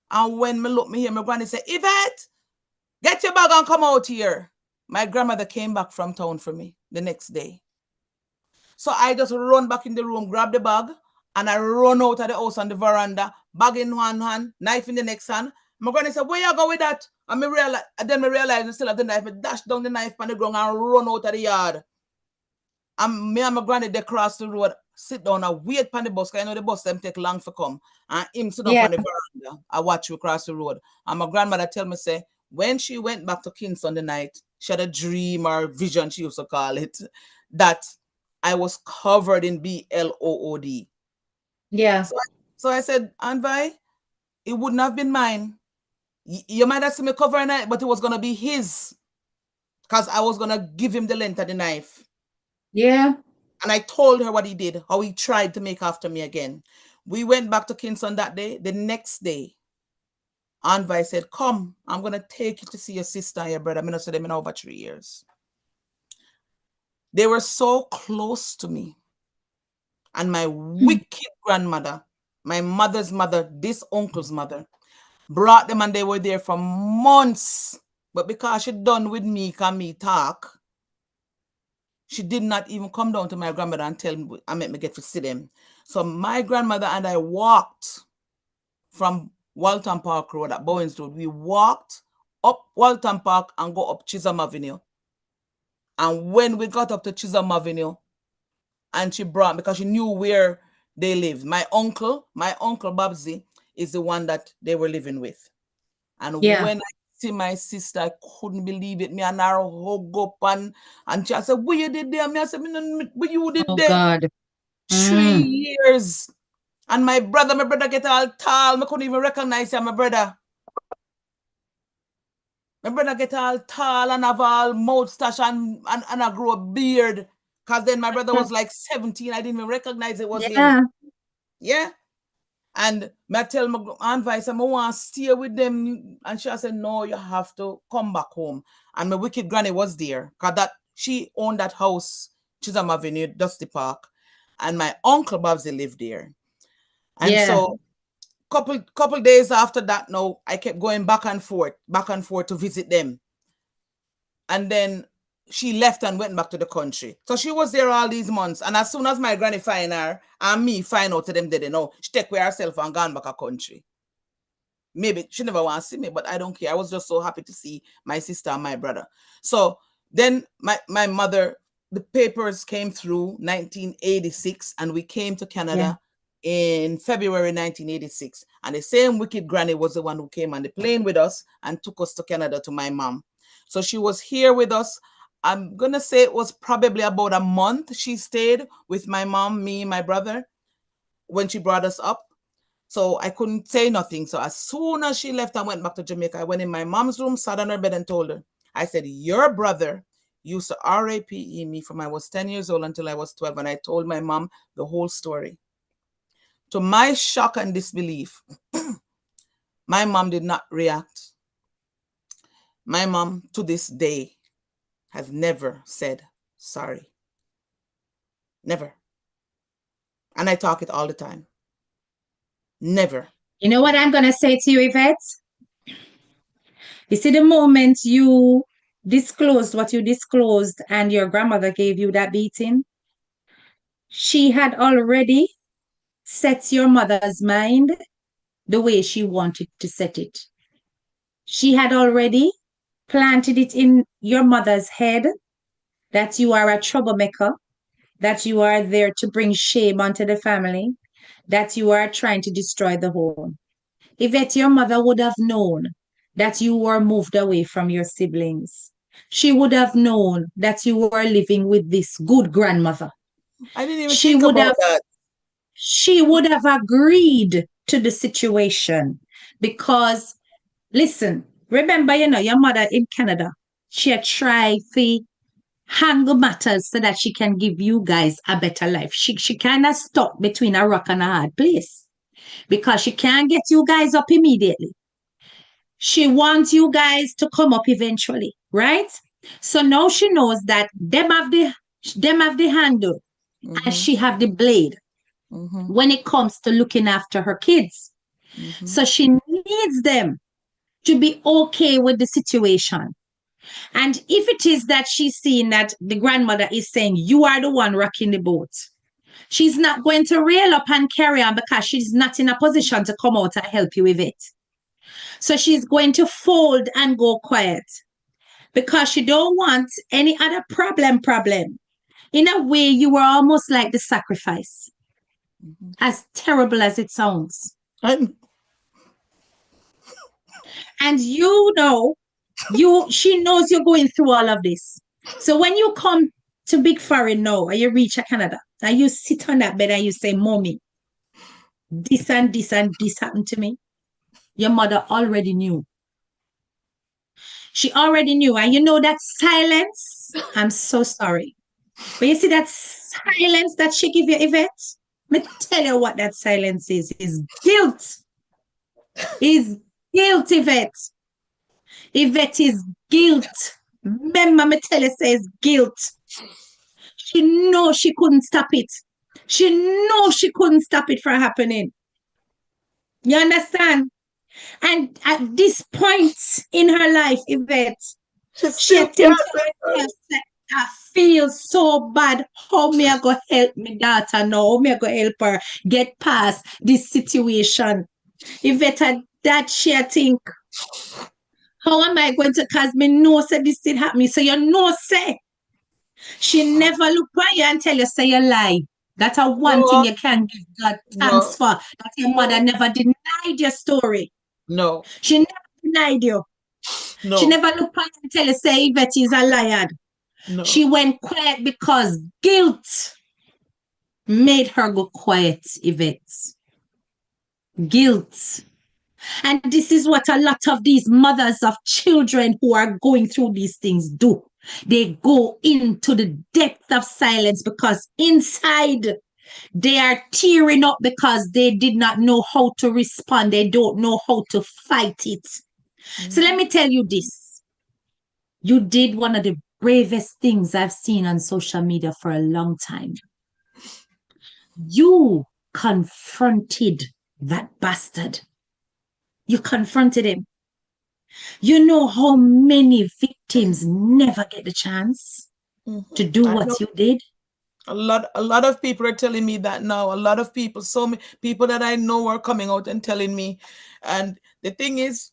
And when me look, me hear my granny say, Yvette, get your bag and come out here. My grandmother came back from town for me the next day. So I just run back in the room, grab the bag, and I run out of the house on the veranda, bag in one hand, knife in the next hand. My granny said, where you go with that? And then I realized I still have the knife. I dash down the knife on the ground and run out of the yard. And me and my granny, they cross the road, sit down and wait for the bus, because I know the bus them take long for come. And him sit up on the veranda. I watch you cross the road. And my grandmother tell me, say, when she went back to Kingston the night, she had a dream or vision, she used to call it, that I was covered in BLOOD. Yeah. So I said, Aunt Vi, it wouldn't have been mine. You might have seen me covering it, but it was going to be his, because I was going to give him the length of the knife. Yeah. And I told her what he did, how he tried to make after me again. We went back to Kingston that day. The next day, Aunt Vi said, come, I'm going to take you to see your sister and your brother. I'm going to see them in over 3 years. They were so close to me. And my wicked grandmother, my mother's mother, this uncle's mother, brought them and they were there for months. But because she done with me, can me talk, she did not even come down to my grandmother and tell me, I make me get to see them. So my grandmother and I walked from Walton Park Road at Bowens Road. We walked up Walton Park and go up Chisholm Avenue. And when we got up to Chisholm Avenue, and she brought, because she knew where they lived. My uncle Babsy, is the one that they were living with. And when I see my sister, I couldn't believe it. Me and her hug up and she said, what you did there? Me I said, what you did there? God. 3 years. And my brother get all tall. I couldn't even recognize him, my brother. My brother get all tall and have all moustache and I grow a beard. Because then my brother was like 17. I didn't even recognize it was him. Yeah. And I tell my Aunt Vice, I want to stay with them. And she said, no, you have to come back home. And my wicked granny was there. Because she owned that house, Chisholm Avenue, Dusty Park. And my uncle Babsy lived there. And so couple days after that, now I kept going back and forth to visit them. And then she left and went back to the country. So she was there all these months. And as soon as my granny find her and me find out to them, they know she take away herself and gone back a country. Maybe she never want to see me, but I don't care. I was just so happy to see my sister and my brother. So then my mother, the papers came through 1986, and we came to Canada in February 1986. And the same wicked granny was the one who came on the plane with us and took us to Canada to my mom. So she was here with us. I'm going to say it was probably about a month she stayed with my mom, me, my brother, when she brought us up. So I couldn't say nothing. So as soon as she left and went back to Jamaica, I went in my mom's room, sat on her bed and told her, I said, your brother used to RAPE me from I was 10 years old until I was 12. And I told my mom the whole story. To my shock and disbelief, my mom did not react. My mom, to this day, has never said sorry. Never. And I talk it all the time. Never. You know what I'm going to say to you, Yvette? You see, the moment you disclosed what you disclosed and your grandmother gave you that beating, she had already set your mother's mind the way she wanted to set it. She had already planted it in your mother's head that you are a troublemaker, that you are there to bring shame onto the family, that you are trying to destroy the home. Yvette, your mother would have known that you were moved away from your siblings. She would have known that you were living with this good grandmother. I didn't even think about that. She would have agreed to the situation because, listen, remember, your mother in Canada, she had tried to handle matters so that she can give you guys a better life. She kind of stuck between a rock and a hard place because she can't get you guys up immediately. She wants you guys to come up eventually, right? So now she knows that them have the handle and she have the blade when it comes to looking after her kids. So she needs them to be okay with the situation. And if it is that she's seeing that the grandmother is saying, you are the one rocking the boat, she's not going to rail up and carry on because she's not in a position to come out and help you with it. So she's going to fold and go quiet because she don't want any other problem. In a way, you were almost like the sacrifice, as terrible as it sounds. And she knows you're going through all of this. So when you come to Big Foreign now, and you reach Canada, and you sit on that bed and you say, Mommy, this and this and this happened to me, your mother already knew. She already knew. And you know that silence? I'm so sorry. But you see that silence that she give you, Yvette? Let me tell you what that silence is guilt. Is guilt, Yvette. Yvette is guilt. Remember, me tell you, says guilt. She knows she couldn't stop it. She knows she couldn't stop it from happening. You understand? And at this point in her life, Yvette, she thinks I feel so bad. How me I go help my daughter now? How me I go help her get past this situation? Yvette, that she think, how am I going to, cause me know say this did happen? So you know say, she never look at you and tell you say you lie. That's a one thing you can give God thanks for. That your mother never denied your story. No. She never denied you. No. She never looked at you and tell you say Yvette is a liar. No. She went quiet because guilt made her go quiet, Yvette. Guilt. And this is what a lot of these mothers of children who are going through these things do. They go into the depth of silence because inside they are tearing up because they did not know how to respond. They don't know how to fight it. So let me tell you this. You did one of the bravest things I've seen on social media for a long time. You confronted that bastard. You confronted him. You know how many victims never get the chance to Mhm. do I what know you did? a lot of people are telling me that now. A lot of people, so many people that I know are coming out and telling me. And the thing is,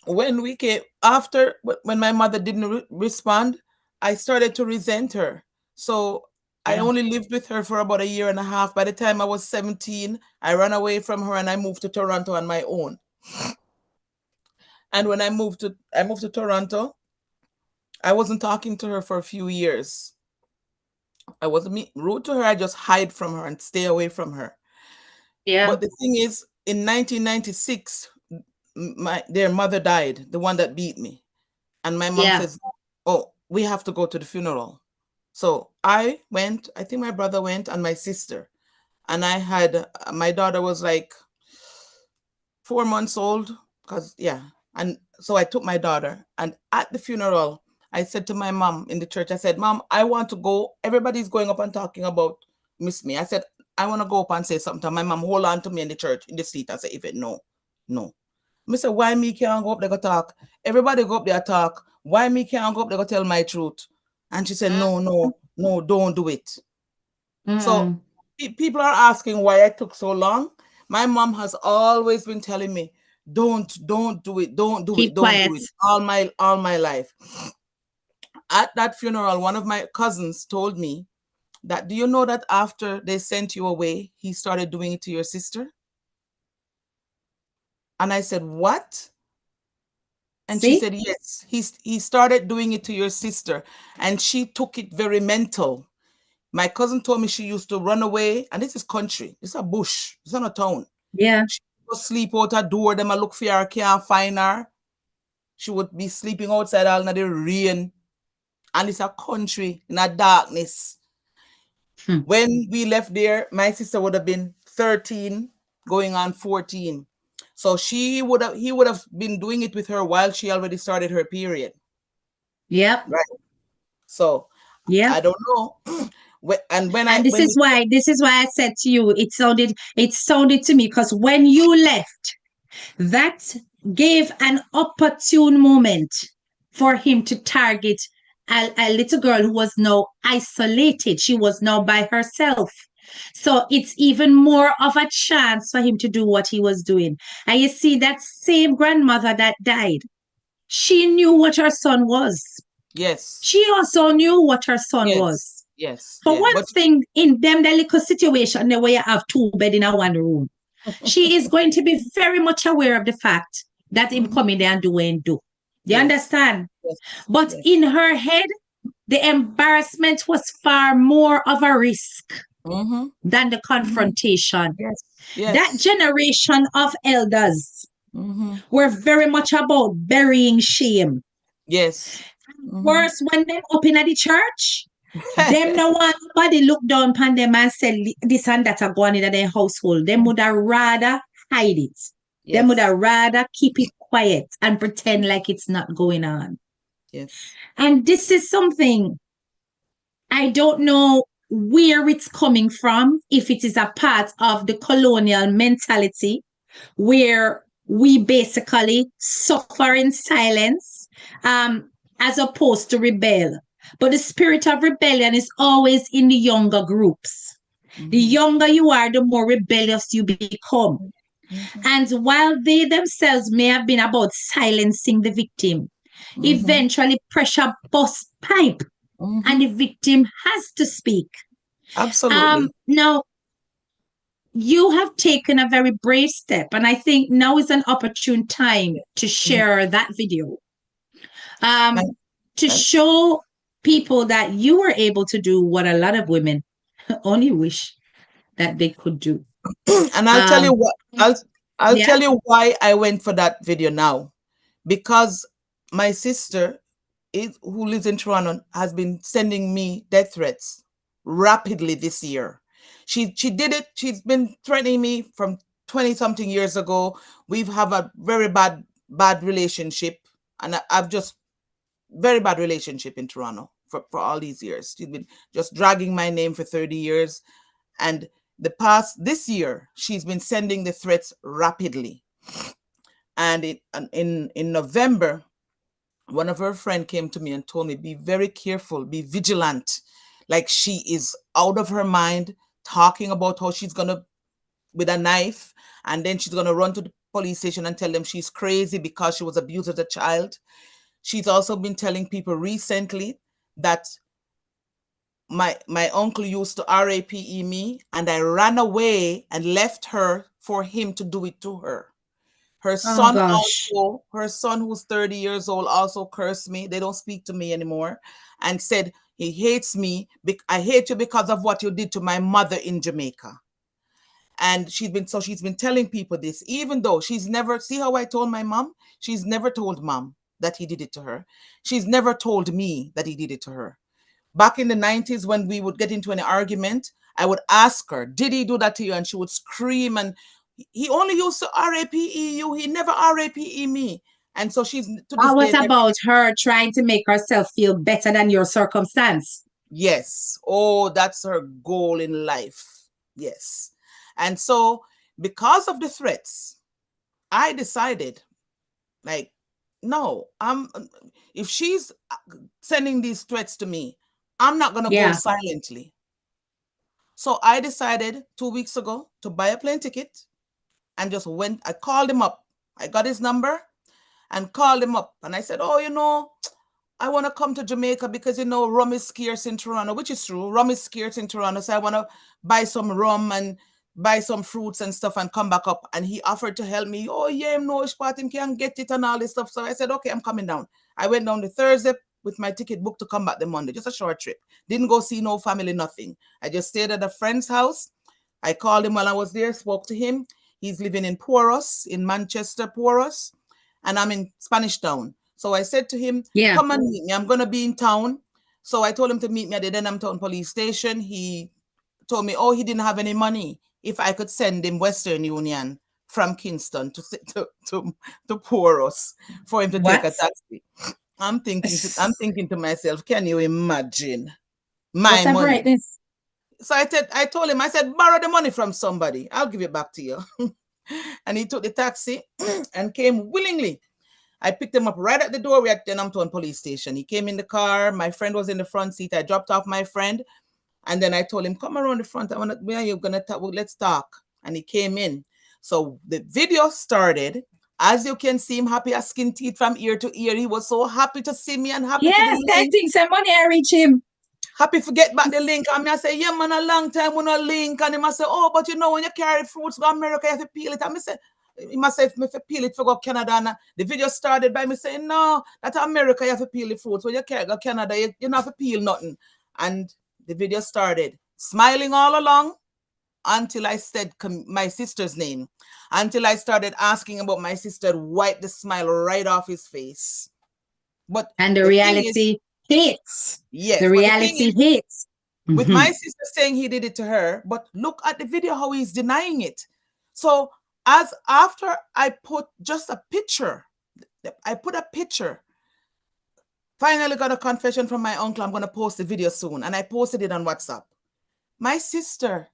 when we came after, when my mother didn't respond, I started to resent her. So I Yeah. only lived with her for about a year and a half. By the time I was 17, I ran away from her and I moved to Toronto on my own. And when I moved to Toronto, I wasn't talking to her for a few years. I wasn't rude to her. I just hide from her and stay away from her. Yeah. But the thing is, in 1996, their mother died, the one that beat me. And my mom Yeah. says, "Oh, we have to go to the funeral." So I went, I think my brother went, and my sister. And I had, my daughter was like 4 months old, because, yeah. And so I took my daughter. And at the funeral, I said to my mom in the church, I said, "Mom, I want to go. Everybody's going up and talking about Miss Me." I said, "I want to go up and say something." My mom hold on to me in the church, in the seat. I said, "If no, no." I said, "Why me can't go up there go talk? Everybody go up there talk. Why me can't go up there go tell my truth?" And she said, "No, no, no, don't do it." So Mm-mm. people are asking why I took so long. My mom has always been telling me, don't do it, don't do it, Keep don't quiet. do it, all my life. At that funeral, one of my cousins told me that, "Do you know that after they sent you away, he started doing it to your sister?" And I said, "What?" And she See? said, "Yes, he started doing it to your sister, and she took it very mental." My cousin told me she used to run away, and this is country. It's a bush. It's not a town. Yeah. She would sleep out her door. Them a look for her, can't find her. She would be sleeping outside all in the rain, and it's a country in a darkness. Hmm. When we left there, my sister would have been 13, going on 14. So he would have been doing it with her while she already started her period. Yep. Right. So Yep. I don't know. And And this when is we, why I said to you, it sounded to me because when you left, that gave an opportune moment for him to target a little girl who was now isolated. She was now by herself. So it's even more of a chance for him to do what he was doing. And you see, that same grandmother that died, she knew what her son was. yes, She also knew what her son yes, was. yes, For yeah, one but thing, in them the little situation where you have two bed in a one room, she is going to be very much aware of the fact that him mhm, coming there and do and do. You yes, understand? yes, But yes, in her head, the embarrassment was far more of a risk mm-hmm, than the mm-hmm, confrontation. yes, That yes, generation of elders mm-hmm, were very much about burying shame. yes, mm-hmm. Worse, when them up in the church, them no one nobody look down upon them and say this and that are going in their household. Them would have rather hide it. Them would Yes, have rather keep it quiet and pretend like it's not going on. yes, And this is something I don't know where it's coming from, if it is a part of the colonial mentality where we basically suffer in silence, as opposed to rebel. But the spirit of rebellion is always in the younger groups. The mm-hmm, younger you are, the more rebellious you become. mm-hmm, And while they themselves may have been about silencing the victim, mm-hmm, eventually pressure bust pipe and mm-hmm. the victim has to speak. Absolutely. Now, you have taken a very brave step, and I think now is an opportune time to Mhm. share that video, um, And, to and show people that you were able to do what a lot of women only wish that they could do. and I'll tell you Um, what I'll yeah, tell you why I went for that video now. Because my sister who lives in Toronto has been sending me death threats rapidly this year. She did it. She's been threatening me from 20 something years ago. We've have a very bad relationship, and I've just very bad relationship in Toronto for all these years. She's been just dragging my name for 30 years. And this year, she's been sending the threats rapidly. And in November, one of her friend came to me and told me, be very careful, be vigilant. Like she is out of her mind, talking about how she's gonna with a knife, and then she's gonna run to the police station and tell them she's crazy because she was abused as a child. She's also been telling people recently that my uncle used to RAPE me, and I ran away and left her for him to do it to her. Oh gosh. Her son, who's 30 years old, also cursed me. They don't speak to me anymore, and said he hates me. I hate you because of what you did to my mother in Jamaica. And she's been telling people this, even though she's never, see how I told my mom? She's never told mom that he did it to her. She's never told me that he did it to her. Back in the 90s, when we would get into an argument, I would ask her, did he do that to you? And she would scream, and he only used to RAPE you. He never RAPE me. And so she's, to this What day, never. about her trying to make herself feel better than your circumstance? Yes. Oh, that's her goal in life. Yes. And so because of the threats, I decided, like, no, if she's sending these threats to me, I'm not going to go Yeah. silently. So I decided 2 weeks ago to buy a plane ticket and just went. I called him up. I got his number and called him up. And I said, oh, I want to come to Jamaica because, rum is scarce in Toronto, which is true. Rum is scarce in Toronto. So I want to buy some rum and buy some fruits and stuff and come back up. And he offered to help me. Oh, yeah, no, which part him can get it and all this stuff. So I said, okay, I'm coming down. I went down the Thursday with my ticket booked to come back the Monday, just a short trip. Didn't go see no family, nothing. I just stayed at a friend's house. I called him while I was there, spoke to him. He's living in Poros, in Manchester, Poros. And I'm in Spanish Town. So I said to him, Yeah. come and meet me. I'm going to be in town. So I told him to meet me at the Denham Town Police Station. He told me, he didn't have any money. If I could send him Western Union from Kingston to Poros for him to take a What? taxi. I'm thinking to myself, can you imagine What my a money? brightness. So I told him, I said, borrow the money from somebody. I'll give it back to you. And he took the taxi and came willingly. I picked him up right at the door. We at Denham Town Police Station. He came in the car. My friend was in the front seat. I dropped off my friend. And then I told him, come around the front. Where are you going to talk? Well, let's talk. And he came in. So the video started. As you can see him happy as skin teeth from ear to ear. He was so happy to see me and happy for the Yes, that link. thing some money I reach him. Happy forget back the link. And I say, yeah, man, a long time we no link. And he must say, oh, but when you carry fruits to America, you have to peel it. And I say, he must say, if I peel it for go Canada. And the video started by me saying, no, that's America, you have to peel the fruits. When you carry go Canada, you don't have to peel nothing. And the video started, smiling all along until I said my sister's name. Until I started asking about my sister, wipe the smile right off his face. But and the the thing is, reality hits. yes, The but the thing reality is, hits. with my sister saying he did it to her, but look at the video how he's denying it. So after I put just a picture, finally got a confession from my uncle. I'm going to post the video soon. And I posted it on WhatsApp. My sister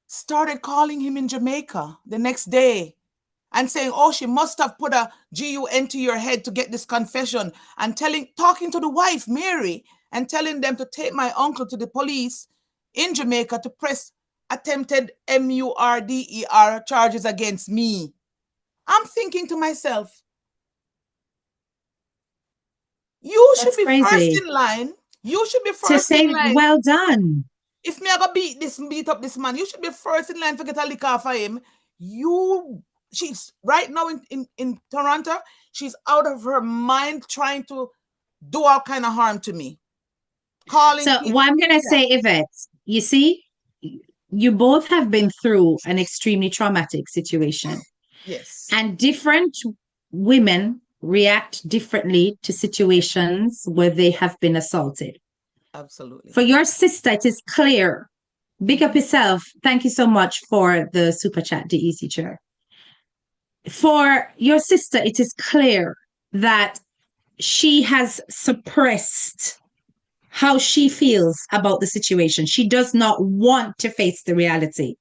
started calling him in Jamaica the next day and saying, oh, she must have put a GUN to your head to get this confession, and talking to the wife, Mary, and telling them to take my uncle to the police in Jamaica to press attempted murder charges against me. I'm thinking to myself, you should That's be first crazy. in line. You should be To first in say, line. well done. If me I go beat up this man, you should be first in line to get a lick off of him. She's right now in Toronto. She's out of her mind trying to do all kind of harm to me. Calling So people. what I'm gonna say, Yvette, you see, you both have been through an extremely traumatic situation. Yes. And different women react differently to situations where they have been assaulted. Absolutely. For your sister, it is clear. Big up yourself. Thank you so much for the super chat, the easy chair. For your sister, it is clear that she has suppressed how she feels about the situation. She does not want to face the reality.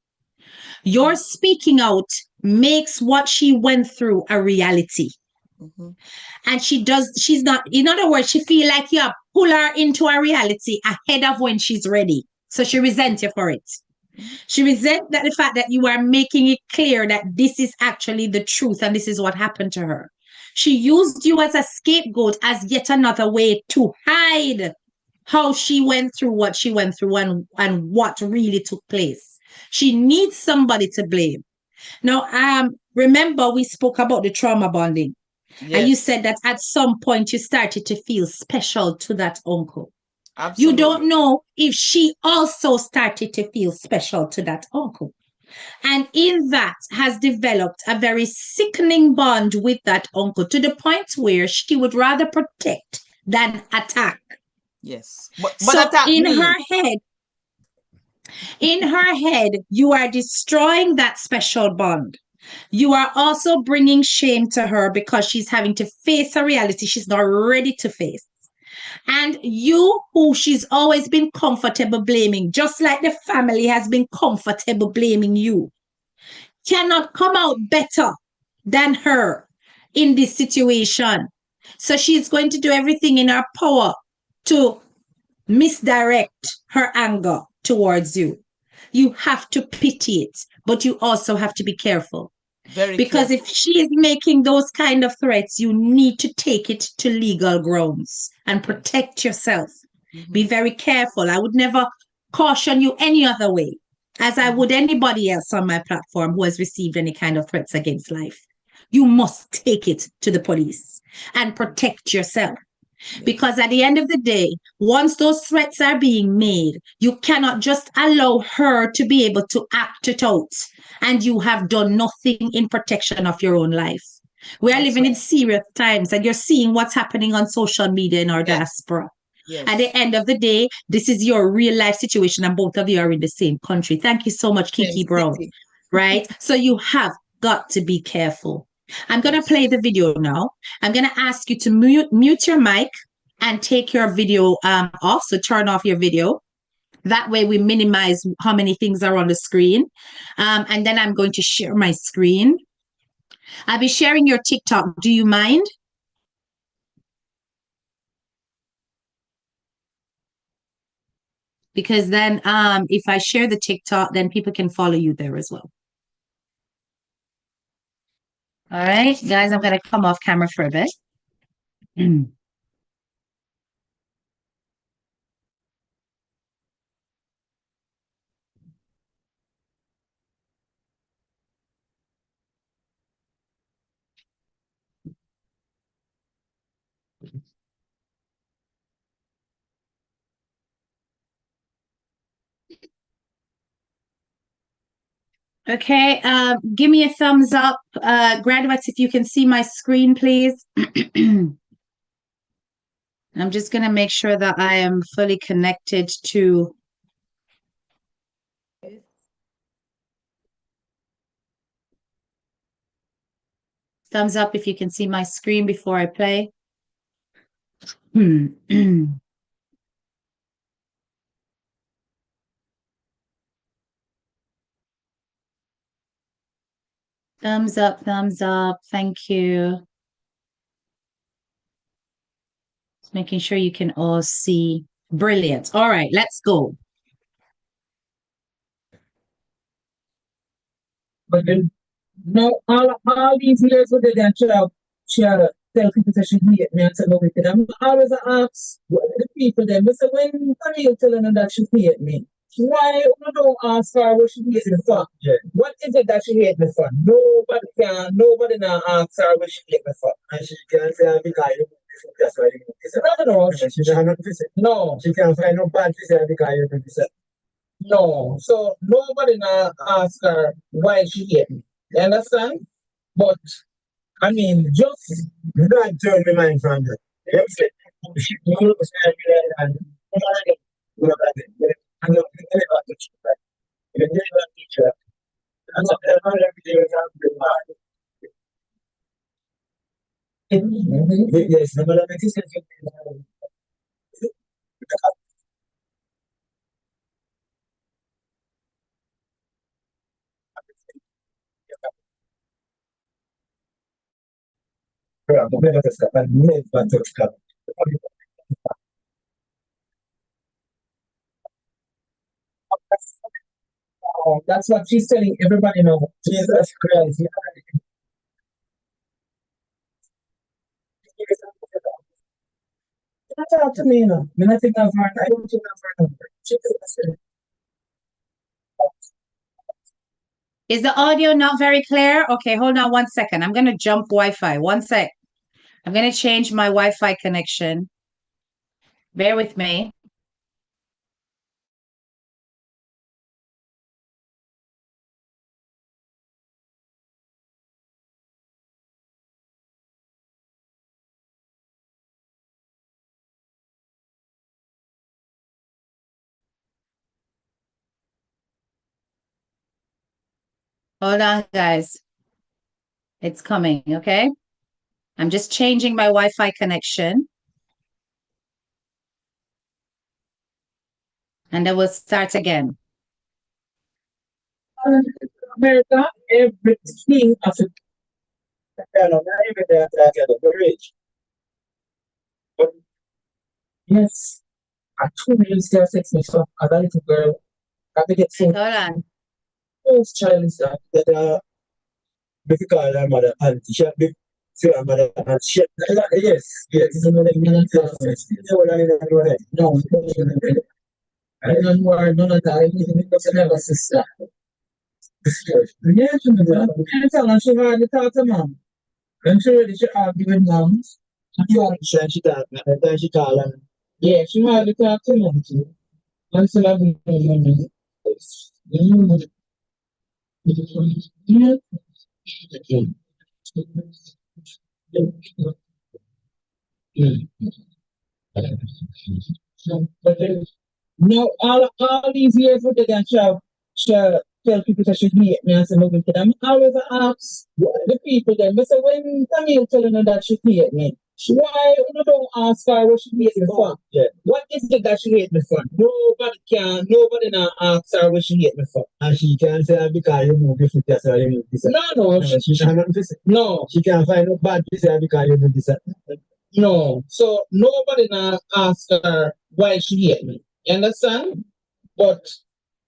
You're speaking out makes what she went through a reality. Mm-hmm. And she's not, in other words, she feel like you pull her into a reality ahead of when she's ready. So she resents you for it. Mm-hmm. She resents that the fact that you are making it clear that this is actually the truth and this is what happened to her. She used you as a scapegoat, as yet another way to hide how she went through what she went through and what really took place. She needs somebody to blame. Now, remember we spoke about the trauma bonding. And you Yes, said that at some point you started to feel special to that uncle. You absolutely. don't know if she also started to feel special to that uncle. And in that has developed a very sickening bond with that uncle to the point where she would rather protect than attack. Yes. But So attack me. in her head, you are destroying that special bond. You are also bringing shame to her because she's having to face a reality she's not ready to face. And you, who she's always been comfortable blaming, just like the family has been comfortable blaming you, cannot come out better than her in this situation. So she's going to do everything in her power to misdirect her anger towards you. You have to pity it, but you also have to be careful. Very Because if careful. she is making those kind of threats, you need to take it to legal grounds and Yes. protect yourself. Be Mm-hmm. very careful. I would never caution you any other way, as I Mm-hmm. would anybody else on my platform who has received any kind of threats against life. You must take it to the police and protect yourself. Yes. Because at the end of the day, once those threats are being made, you cannot just allow her to be able to act it out. And you have done nothing in protection of your own life. We are That's living right. in serious times, and you're seeing what's happening on social media in our Yes. diaspora. At Yes. the end of the day, this is your real life situation, and both of you are in the same country. Thank you so much, Same Kiki Brown. city. Right? So you have got to be careful. I'm going to Yes. play the video now. I'm going to ask you to mute your mic and take your video off. So turn off your video. That way we minimize how many things are on the screen. And then I'm going to share my screen. I'll be sharing your TikTok. Do you mind? Because then if I share the TikTok, then people can follow you there as well. All right, guys, I'm going to come off camera for a bit. Okay, give me a thumbs up. Graduates, if you can see my screen, please. I'm just going to make sure that I am fully connected to. Thumbs up if you can see my screen before I play. Thumbs up, thumbs up. Thank you. Just making sure you can all see. Brilliant. All right, let's go. But then, no, all these years with the share tell people that she hate me and say no wicked. I'm always ask the people then. But say when Camille telling her that she hate me, why you don't ask her what she hate me for? Yeah. What is it that she hate me for? Nobody now ask her what she hate me for. And she can't say because you that's why you it's nothing wrong. She can't not say. No. She can't find no bad to say because you do this. No, so nobody now ask her why she hate me. You understand? But I mean, just God turn my mind from that. You know what I'm saying? She look and I'm not about the teacher. You can tell about teacher. I'm not everything is happening. Yes, no, but I think That's what she's telling everybody now. Jesus Christ. Don't talk to me now. Me not think of her. I don't think of her number. Is the audio not very clear? Okay, hold on one second. I'm going to jump Wi-Fi. One sec. I'm going to change my Wi-Fi connection. Bear with me. Hold on, guys. It's coming, okay? I'm just changing my Wi-Fi connection. And then we'll start again. America, everything of it. But yes, I 2 million still sex me so as a little girl. I think it's so Hold on. those child is that because call her mother and she had big to her mother and she yes, yes. No, I don't know her, none of that. I didn't have a sister. Yeah, she and she hardly talk to mom. And she ready to argue with mom. She talk and then she call her. Yeah, she hardly talk to mom too. And so I yeah. But no, all these years with the she tell people that she hate me and say moving to them. I always ask the people then, but say when Camille telling her that she hate me, why you don't ask her what she hate me for? Yeah. What is it that she hate me for? Nobody now ask her what she hate me for. And she can say because you move your foot, that's why you move this. No, she cannot no. She can't find no bad this because you move this. No. So nobody now ask her why she hate me. You understand? But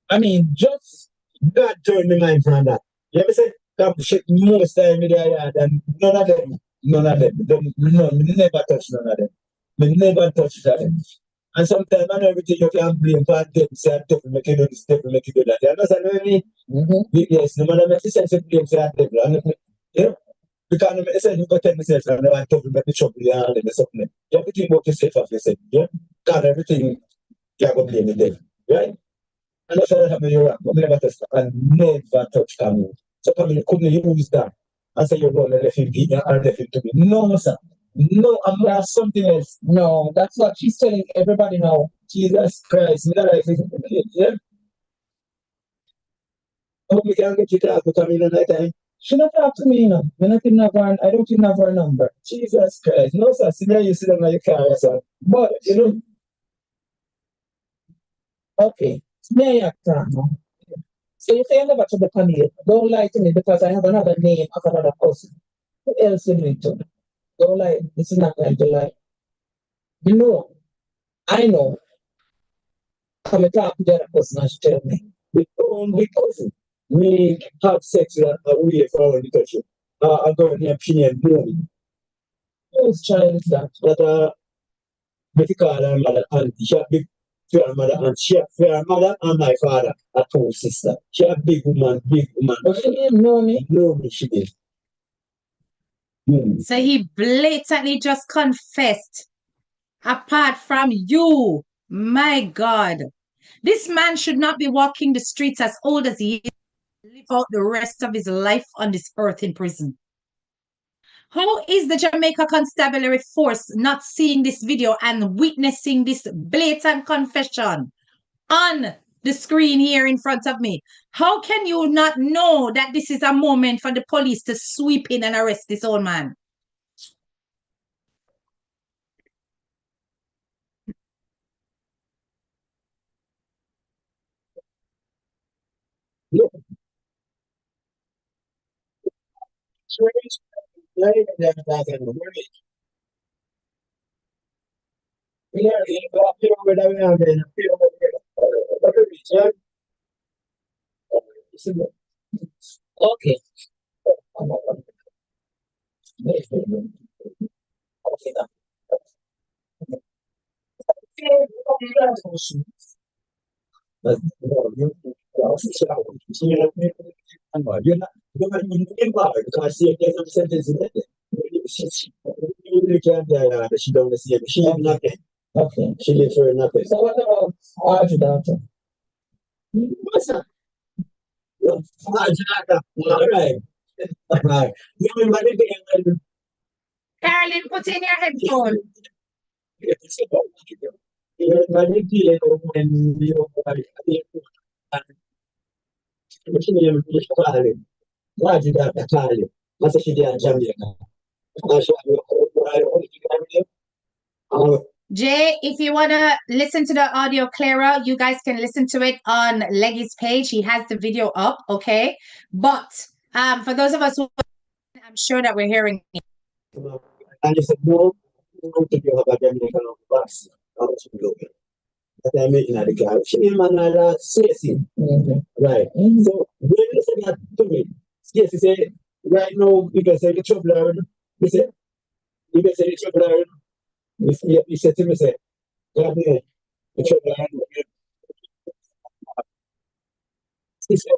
I mean, just God turned my mind from that. You ever say that shit most time in there, yeah, and none of them, no, me never touch none of them. Me never touch that. And sometimes and everything you can blame for them, say I'm devil, make you do this, devil, make you do that. You understand what I mean? Yes, no matter what you say, blame say I'm devil. Yeah. Because I said you go tell myself and I want to make the trouble you and them something. You have to think about yourself of yourself, yeah? Because everything you have to blame the devil, right? And that's what happened in Iraq, but we never touched and never touched Cameroon. So Cameroon couldn't use that and say you're going to let him be and left him to me. No, sir. No, I'm gonna have something else. No, that's what she's telling everybody now. Jesus Christ, me not like this. Yeah? I hope we can get you to talk to Cameroon at that time. She not talk to me, you know. Me not even have her, I don't even have her number. Jesus Christ. No, sir. See there you sit down in your car, sir. But, you know, okay. Me I talk now. So you say I never took the Camille. Don't lie to me because I have another name of another person. Who else you need to? Don't lie. This is not going to lie. You know, I know. Come and talk to the other person and she tell me. The only cousin we have sex away from our touch. I'm going to opinion blowing. Whose child is that? That make call her mother and she a big for her mother and she for her mother and my father are two sister. She a big woman, big woman. But she didn't know me. Know me, she did. So he blatantly just confessed. Apart from you, my God. This man should not be walking the streets as old as he is, live out the rest of his life on this earth in prison. How is the Jamaica Constabulary Force not seeing this video and witnessing this blatant confession on the screen here in front of me? How can you not know that this is a moment for the police to sweep in and arrest this old man? Okay. You're not even involved because she gets some sentence in it. You really can't tell her that she don't see it. She have nothing. Okay. She lives for nothing. So what about Archie doctor? What's up? Archie doctor. All right. Right. You remember the day when Carolyn, put in your headphone. you remember the day when you Archie doctor call you. I said she did in Jamaica. Jay, if you want to listen to the audio clearer, you guys can listen to it on Leggy's page. He has the video up, okay? But for those of us who, I'm sure that we're hearing. And he said, no, I don't think you have a Jamaican on the bus. I was looking. That I meeting at the car. She name and Stacy. Right. So when you said that to me, Stacy said, right now, you can say the trouble. He said, you can say the trouble. He said to me, say, God, the trouble. He said,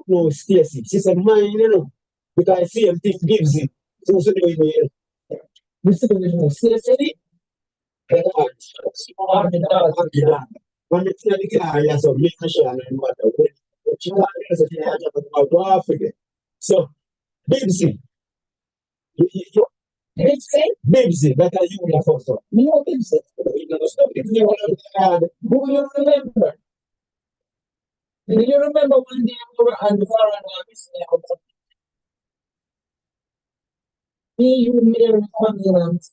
no, Stacy. She said, mine, because same thing gives it. So, so do it. Mr. Stacy, when it's in the car, you have some mission and what you want to have about to Africa. So, Bibsy, Bibsy, better you will have also. No, Bibsy. Who you remember? Do you remember one day we were on the foreign me, you, Mary, Congress.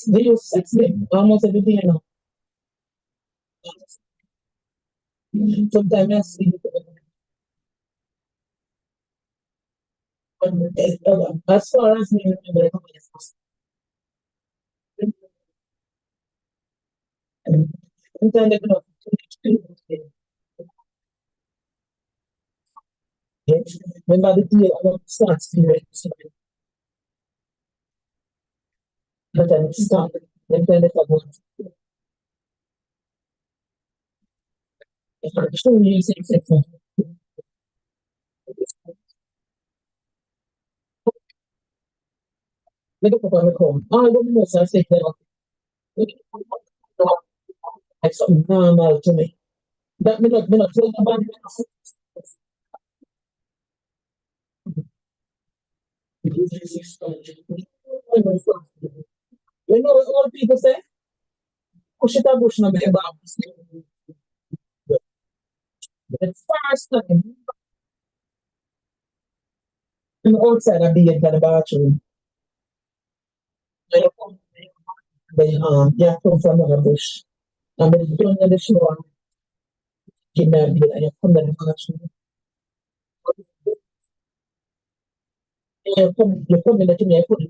They use 6 men, almost every day now. Sometimes I see as far as me remember, sometimes they go remember the day I want to start spirit, but then it started, then they forgot. Show you 6 seconds. Look up on the home. I don't know, so I say, like something normal to me. That me not tell nobody. You know what old people say? Push it a bush no be back. The first time I'm outside of the bathroom. Yeah, come from another bush. And then you don't know the shower. Get married and you come to the bathroom. You come in the me, I put the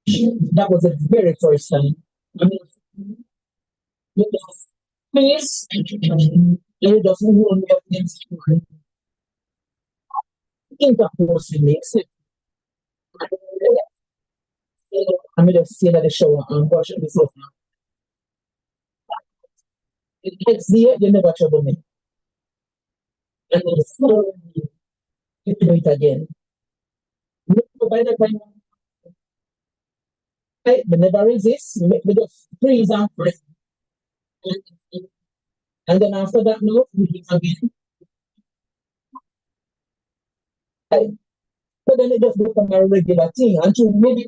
machine. That was the very first time. I mean, you just face, you just hold me up against you. Intercourse makes it. I'm going to stay at the shower and wash it myself now. The next day, you never trouble me. And then you do it again. By the time I never resist, me just freeze and freeze. And then after that, no, we do it again. So then it just become a regular thing. And to maybe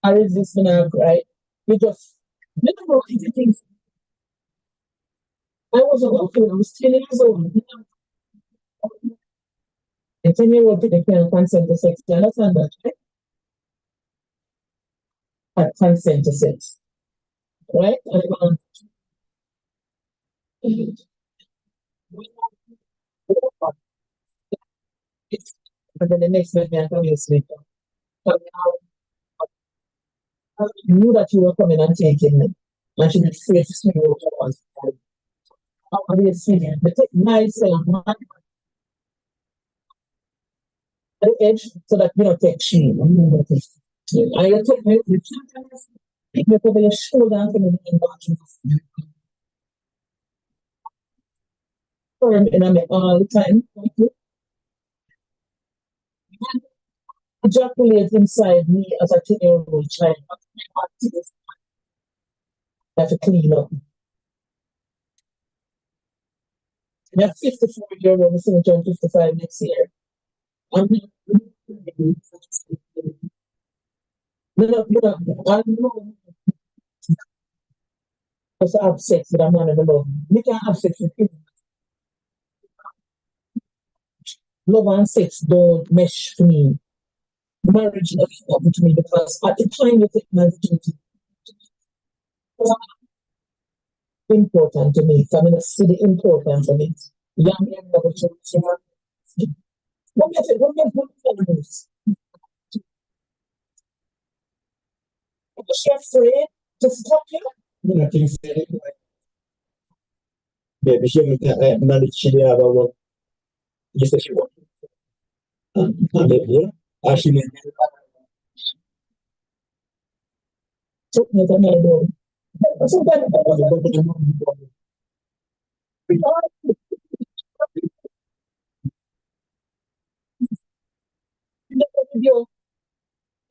I resist when I cry. You just never know easy things. I was a girlfriend, I was 10 years old. A 10-year-old kid can consent to sex. You understand that, right? Consent to sex. right? And then the next minute, I come here sleep. But I knew that you were coming and taking me. And she was afraid to see me once. I was seeing but take myself the edge so that you don't take she. I you take me, you pick me up over your shoulder and come in back. Firm in me all the time. Ejaculate inside me as a 10-year-old child. I have to clean up. I'm 54-year-old, I'm going to turn 55 next year. I'm I know because I have sex with a man and love. We can have sex with him. Love and sex don't mesh for me. Marriage doesn't happen to me because at the time you take my virginity, important to me. So I'm going to see the importance of it. Young men never change. What is it? What is it? Chef free, just stop you. I think baby, she can't manage she have a just as she wants. Baby, actually, took me to my door. So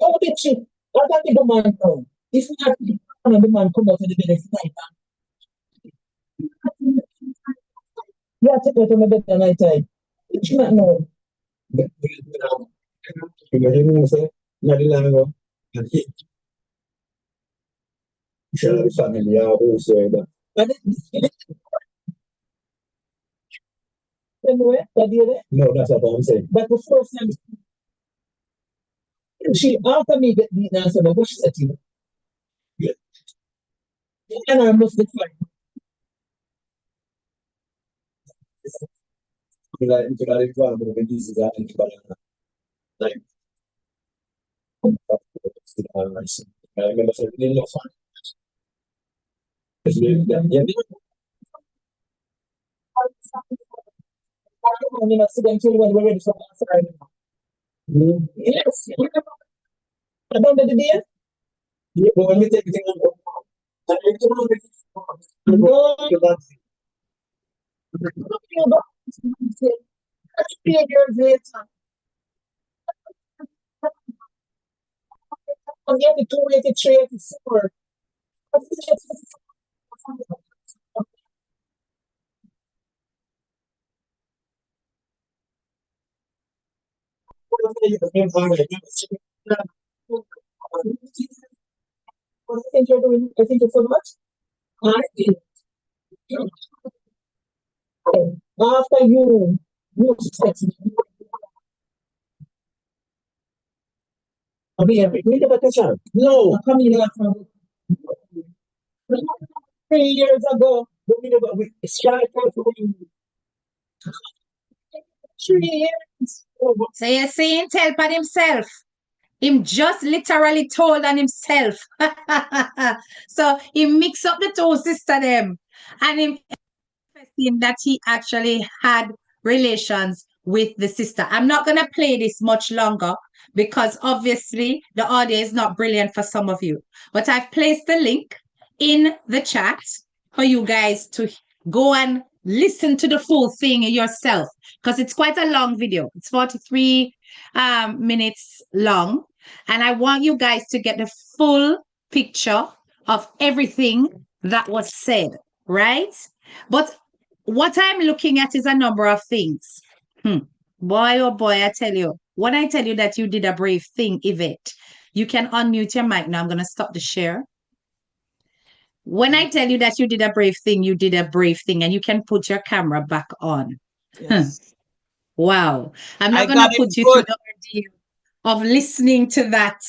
oh, the chick, I got the man now. If not, the man come out of the bed at night. Yeah, take me to my bed at night time. It's not now. Imagine say, not long and he shall have family also. But anyway, no, that's what I'm saying. But the first time she after me get beaten and said, what she said to you? Yeah. And I must be fine. Like, this is like, I remember saying, no fun. Yeah. I mean, accidentally when we're ready for outside. Yes. I don't know the day. Yeah, but when you take things on, no. 3 years later, I'm getting 283, 84. I think you're doing, I think you're so much. I think. After you text me. I'll be every week about the child. No, I'm coming here from 3 years ago. It's shy for 3 years. So you see him tell by himself. Him just literally told on himself. So he mix up the two sister them. And him confessing that he actually had relations with the sister. I'm not going to play this much longer because obviously the audio is not brilliant for some of you. But I've placed the link in the chat for you guys to go and listen to the full thing yourself because it's quite a long video. It's 43 minutes long. And I want you guys to get the full picture of everything that was said, right? But what I'm looking at is a number of things. Boy, oh boy, I tell you, when I tell you that you did a brave thing, Yvette, you can unmute your mic now. I'm going to stop the share. When I tell you that you did a brave thing, you did a brave thing, and you can put your camera back on. Yes. Wow. I'm not going to put you through the ordeal of listening to that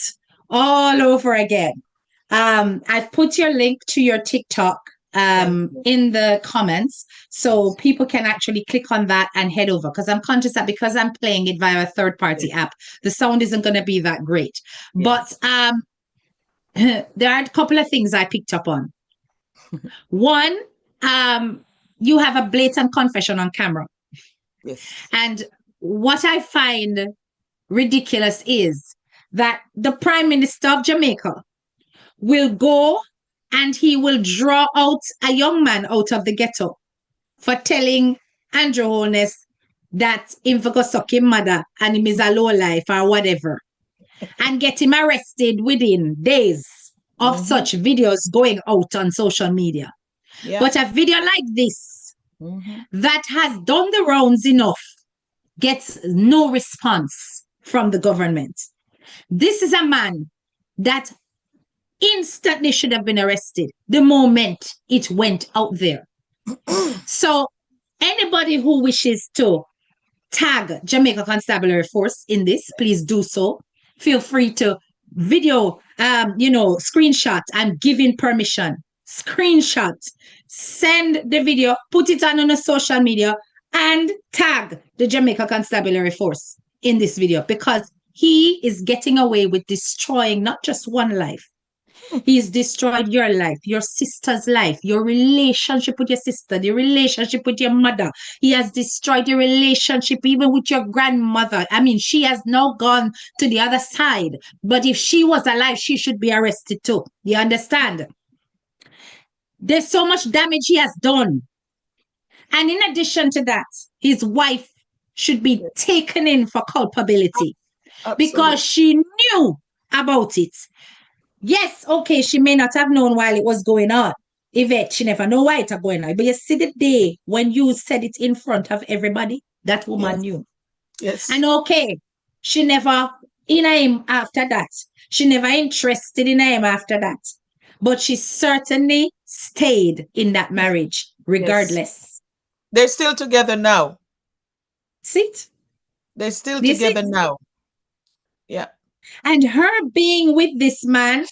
all over again. I've put your link to your TikTok in the comments so people can actually click on that and head over, because I'm conscious that because I'm playing it via a third-party app, the sound isn't going to be that great. But there are a couple of things I picked up on. One, you have a blatant confession on camera. Yes. And what I find ridiculous is that the Prime Minister of Jamaica will go and he will draw out a young man out of the ghetto for telling Andrew Holness that him for go suck him mother and him is a low life or whatever, and get him arrested within days of such videos going out on social media. Yeah. But a video like this that has done the rounds enough gets no response from the government. This is a man that instantly should have been arrested the moment it went out there. So anybody who wishes to tag Jamaica Constabulary Force in this, please do so. Feel free to video, screenshot. I'm giving permission. Screenshot, send the video, put it on a social media, and tag the Jamaica Constabulary Force in this video, because he is getting away with destroying not just one life. He's destroyed your life, your sister's life, your relationship with your sister, the relationship with your mother. He has destroyed your relationship even with your grandmother. I mean, she has now gone to the other side. But if she was alive, she should be arrested too. You understand? There's so much damage he has done. And in addition to that, his wife should be taken in for culpability. Absolutely. Because she knew about it. Yes, okay, she may not have known while it was going on. Yvette, she never know why it was going on. But you see the day when you said it in front of everybody, that woman knew. Yes. And okay, she never in him after that. She never interested in him after that. But she certainly stayed in that marriage, regardless. Yes. They're still together now. See? They're still together now. Yeah. And her being with this man,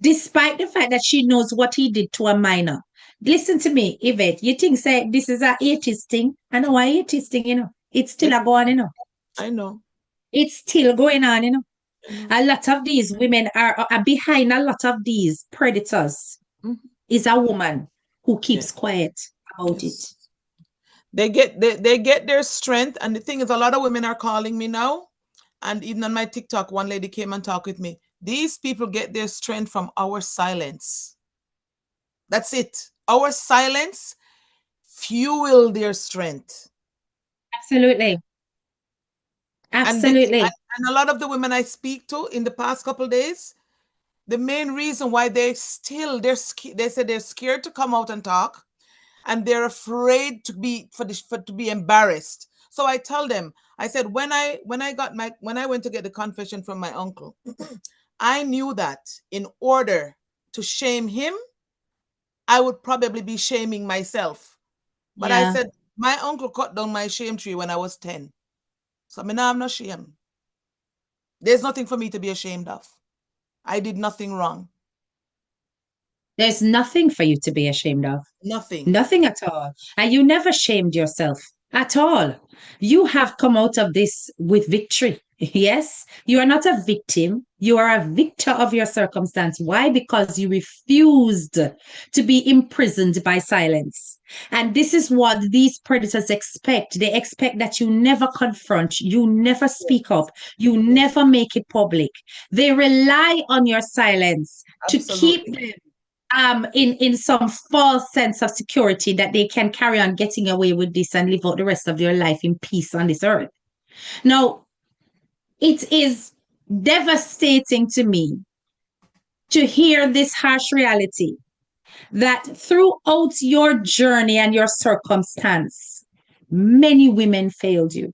despite the fact that she knows what he did to a minor. Listen to me, Yvette. You think say this is a 80s thing? I know why 80s thing, you know. It's still going, you know. I know. It's still going on, you know. A lot of these women are behind a lot of these predators is a woman who keeps quiet about it. They get their strength. And the thing is, a lot of women are calling me now. And even on my TikTok, one lady came and talked with me. These people get their strength from our silence. That's it. Our silence fuel their strength. Absolutely. Absolutely. And a lot of the women I speak to in the past couple of days, the main reason why they said they're scared to come out and talk, and they're afraid to be embarrassed. So I tell them, I said, when I went to get the confession from my uncle, I knew that in order to shame him, I would probably be shaming myself. But I said, my uncle cut down my shame tree when I was 10. So now I'm not ashamed. There's nothing for me to be ashamed of. I did nothing wrong. There's nothing for you to be ashamed of. Nothing. Nothing at all. And you never shamed yourself at all. You have come out of this with victory. Yes, you are not a victim. You are a victor of your circumstance. Why? Because you refused to be imprisoned by silence. And this is what these predators expect. They expect that you never confront, you never speak up, you never make it public. They rely on your silence to keep them in some false sense of security that they can carry on getting away with this and live out the rest of their life in peace on this earth. Now, it is devastating to me to hear this harsh reality that throughout your journey and your circumstance, many women failed you.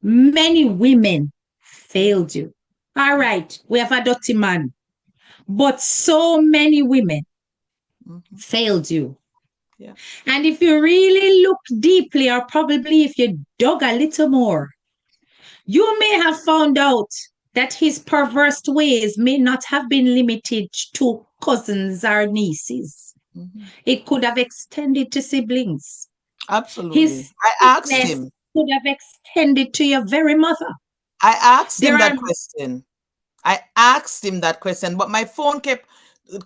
Many women failed you. All right, we have a dirty man, but so many women failed you. Yeah. And if you really look deeply, or probably if you dug a little more, you may have found out that his perverse ways may not have been limited to cousins or nieces. Mhm. It could have extended to siblings. Absolutely. His I asked sickness him. could have extended to your very mother. I asked There him are, that question. I asked him that question, but my phone kept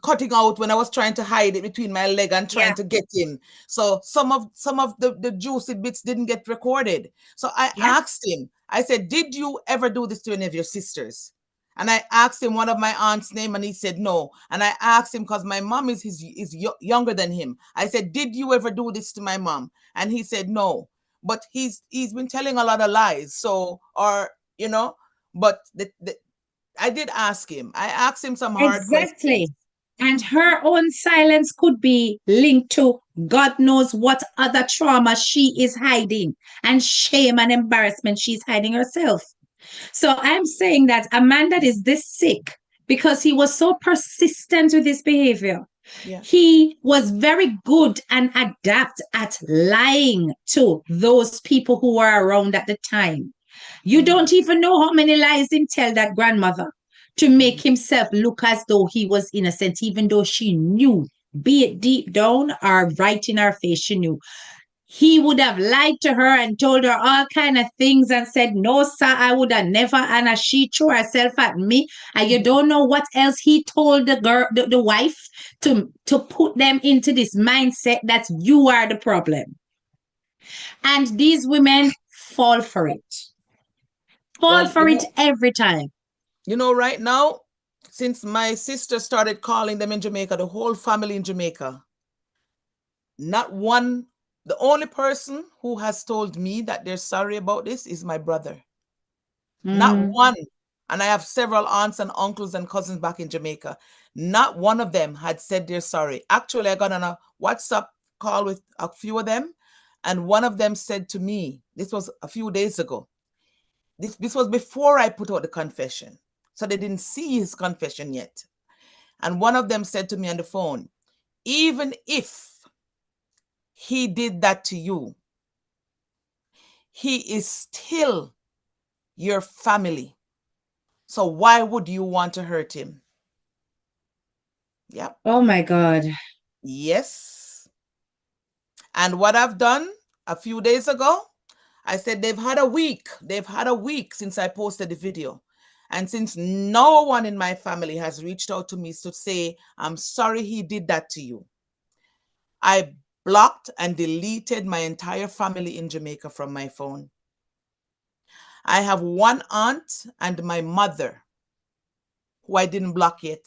cutting out when I was trying to hide it between my leg and trying yeah, to get in. So some of the juicy bits didn't get recorded. So I yeah, asked him, I said, "Did you ever do this to any of your sisters?" And I asked him one of my aunt's name, and he said no. And I asked him because my mom is younger than him. I said, "Did you ever do this to my mom?" And he said no. But he's been telling a lot of lies. So, or but I did ask him. I asked him some hard questions. exactly. And her own silence could be linked to God knows what other trauma she is hiding and shame and embarrassment she's hiding herself. So I'm saying that a man that is this sick because he was so persistent with his behavior, Yeah. he was very good and adept at lying to those people who were around at the time. You Mhm. don't even know how many lies him tell that grandmother to make himself look as though he was innocent, even though she knew, be it deep down or right in her face, she knew. He would have lied to her and told her all kind of things and said, "No, sir, I would have never." And she threw herself at me. And you don't know what else he told the girl, the wife, to put them into this mindset that you are the problem. And these women fall for it. Fall Well, for it every time. right now, since my sister started calling them in Jamaica, the whole family in Jamaica, not one, the only person who has told me that they're sorry about this is my brother. Not one. And I have several aunts and uncles and cousins back in Jamaica. Not one of them had said they're sorry. Actually, I got on a WhatsApp call with a few of them, and one of them said to me, this was a few days ago. This was before I put out the confession. So they didn't see his confession yet. And one of them said to me on the phone, even if he did that to you, he is still your family. So why would you want to hurt him? Yep. Oh my God. Yes. And what I've done a few days ago, I said they've had a week. They've had a week since I posted the video. And since no one in my family has reached out to me to say, "I'm sorry he did that to you," I blocked and deleted my entire family in Jamaica from my phone. I have one aunt and my mother who I didn't block yet.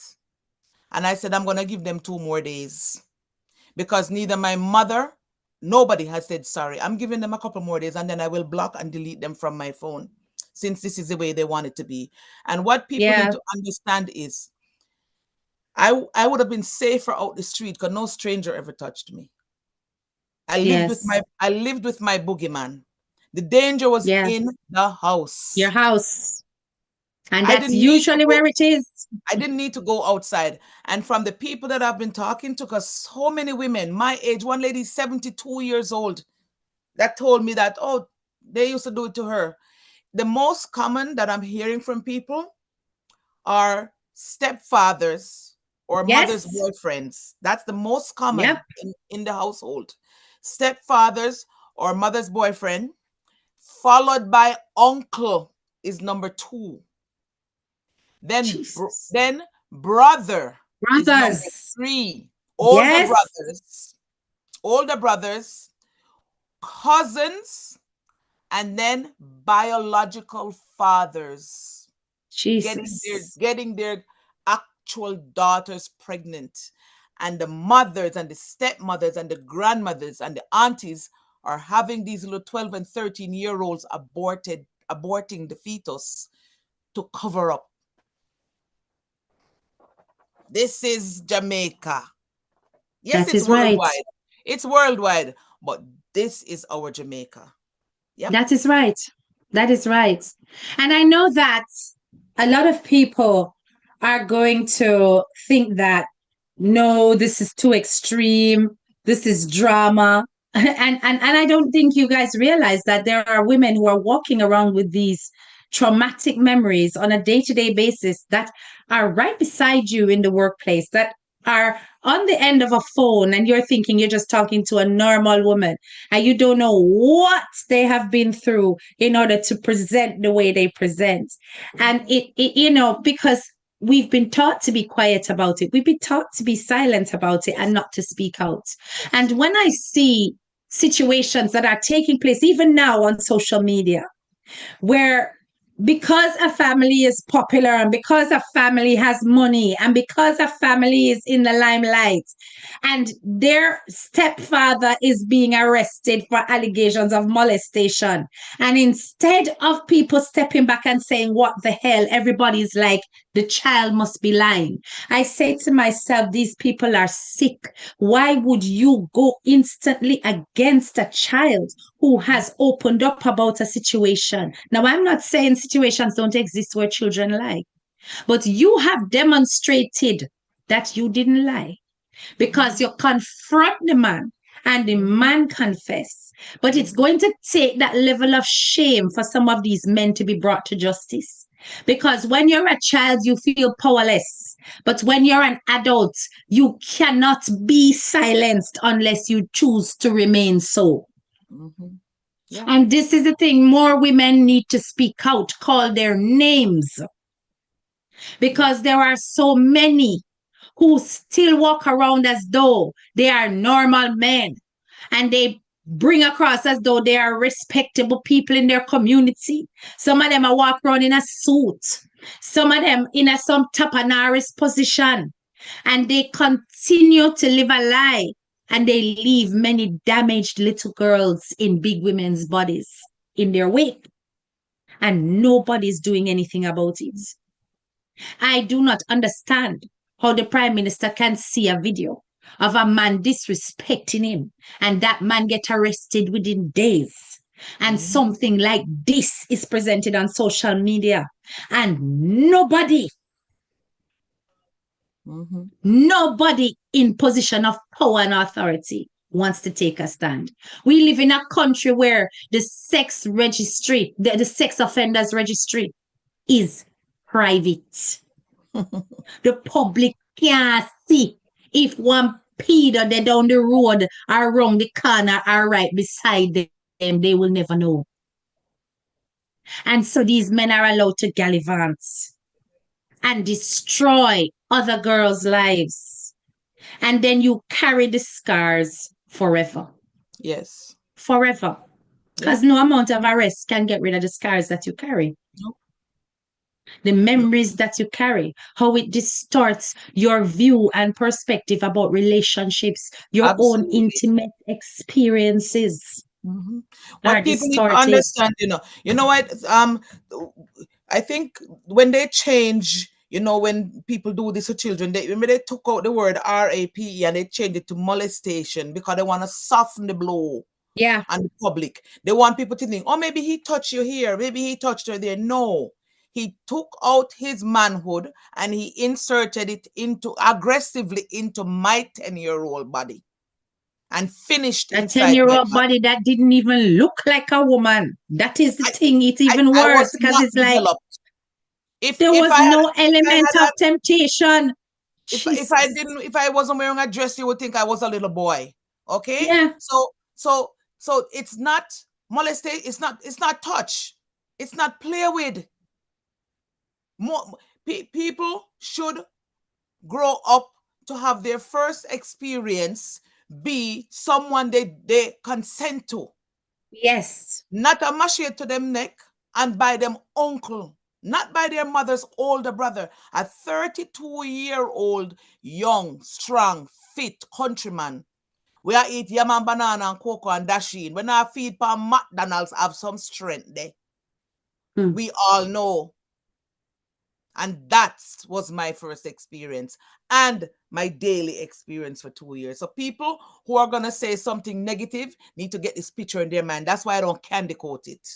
And I said, I'm going to give them 2 more days because neither my mother, nobody has said sorry. I'm giving them a couple more days and then I will block and delete them from my phone since this is the way they want it to be. And what people need Yeah. to understand is I would have been safer out the street because no stranger ever touched me. I lived with Yes. my boogeyman. The danger was Yeah. in the house. Your house. And I that's didn't need to usually go where it is. I didn't need to go outside. And from the people that I've been talking to, because so many women my age, one lady 72 years old, that told me that, oh, they used to do it to her. The most common that I'm hearing from people are stepfathers or mothers' Yes. boyfriends. That's the most Yep. common in the household. Stepfathers or mother's boyfriend, followed by uncle is number 2. Jesus. Then brother is number Brothers. 3. Yes. Older brothers, cousins, and then biological fathers Jesus. getting their actual daughters pregnant. And the mothers and the stepmothers and the grandmothers and the aunties are having these little 12 and 13-year-olds aborting the fetus to cover up. This is Jamaica. Yes, That it's is right. worldwide. It's worldwide, but this is our Jamaica. Yep. That is right. That is right. And I know that a lot of people are going to think that, no, this is too extreme. This is drama. And I don't think you guys realize that there are women who are walking around with these traumatic memories on a day-to-day basis that are right beside you in the workplace, that are on the end of a phone, and you're thinking you're just talking to a normal woman and you don't know what they have been through in order to present the way they present. And because we've been taught to be quiet about it, we've been taught to be silent about it and not to speak out. And when I see situations that are taking place even now on social media, where because a family is popular and because a family has money and because a family is in the limelight and their stepfather is being arrested for allegations of molestation, and instead of people stepping back and saying, what the hell, everybody's like, the child must be lying. I say to myself, these people are sick. Why would you go instantly against a child who has opened up about a situation? Now, I'm not saying situations don't exist where children lie, but you have demonstrated that you didn't lie because you confront the man and the man confess. But it's going to take that level of shame for some of these men to be brought to justice. Because when you're a child, you feel powerless. But when you're an adult, you cannot be silenced unless you choose to remain so. Mm-hmm. Yeah. And this is the thing, more women need to speak out, call their names. Because there are so many who still walk around as though they are normal men, and they bring across as though they are respectable people in their community. Some of them are walk around in a suit. Some of them in some tapanarist position. And they continue to live a lie. And they leave many damaged little girls in big women's bodies in their wake. And nobody's doing anything about it. I do not understand how the Prime Minister can see a video of a man disrespecting him and that man get arrested within days. And something like this is presented on social media. And nobody in position of power and authority wants to take a stand. We live in a country where the sex registry, the sex offenders registry is private. The public can't see if one pedo they down the road or around the corner or right beside them. They will never know. And so these men are allowed to gallivant and destroy other girls' lives. And then you carry the scars forever. Yes. Forever. Because no amount of arrest can get rid of the scars that you carry. Nope. The memories that you carry, how it distorts your view and perspective about relationships, your own intimate experiences. What people need to understand, you know what? I think when they change, when people do this to children, when they took out the word RAPE and they changed it to molestation because they want to soften the blow. Yeah. And the public. They want people to think, oh, maybe he touched you here, maybe he touched her there. No. He took out his manhood and he inserted it aggressively into my 10-year-old body and finished a inside 10-year-old body that didn't even look like a woman. That is the thing. It's even worse because it's developed. Like there was no element of temptation. If I wasn't wearing a dress, you would think I was a little boy. Okay? Yeah. So it's not molestation, it's not touch, it's not play with. People should grow up to have their first experience be someone they consent to. Yes. Not a machete to them neck and by them uncle, not by their mother's older brother. A 32-year-old young, strong, fit countryman. We are eat yam and banana and cocoa and dasheen. When I feed pa McDonald's have some strength there. We all know. And that was my first experience and my daily experience for 2 years. So people who are going to say something negative need to get this picture in their mind. That's why I don't candy coat it.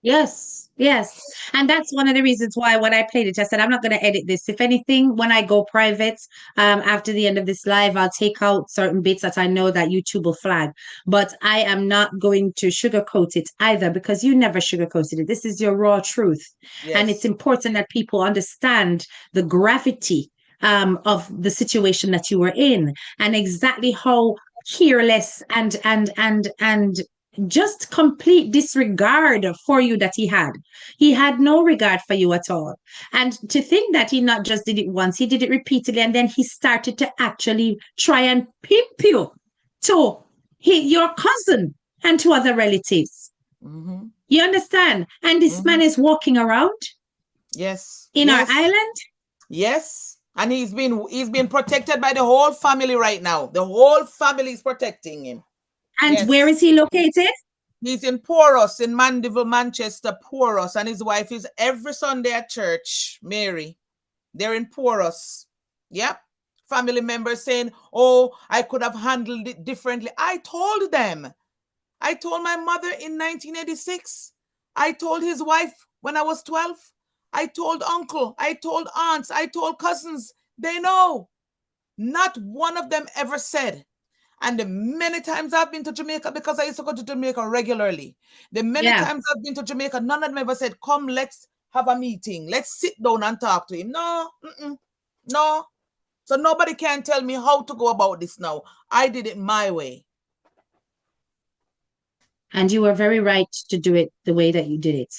Yes, yes. And that's one of the reasons why when I played it, I said, I'm not going to edit this. If anything, when I go private, after the end of this live, I'll take out certain bits that I know that YouTube will flag. But I am not going to sugarcoat it either because you never sugarcoated it. This is your raw truth. And it's Yes. important that people understand the gravity of the situation that you were in and exactly how careless and just complete disregard for you that he had. He had no regard for you at all. And to think that he not just did it once, he did it repeatedly, and then he started to actually try and pimp you to your cousin and to other relatives. Mm-hmm. You understand? And this Mm-hmm. man is walking around Yes. in our Yes. island. Yes. And he's been protected by the whole family right now. The whole family is protecting him. And where Yes. is he located? He's in Poros, in Mandeville, Manchester, Poros, and his wife is every Sunday at church, Mary. They're in Poros. Yep. Family members saying, oh, I could have handled it differently. I told them. I told my mother in 1986. I told his wife when I was 12. I told uncle. I told aunts. I told cousins. They know. Not one of them ever said. And the many times I've been to Jamaica, because I used to go to Jamaica regularly, the many times I've been to Jamaica, none of them ever said, come, let's have a meeting. Let's sit down and talk to him. No, no. So nobody can tell me how to go about this now. I did it my way. And you were very right to do it the way that you did it.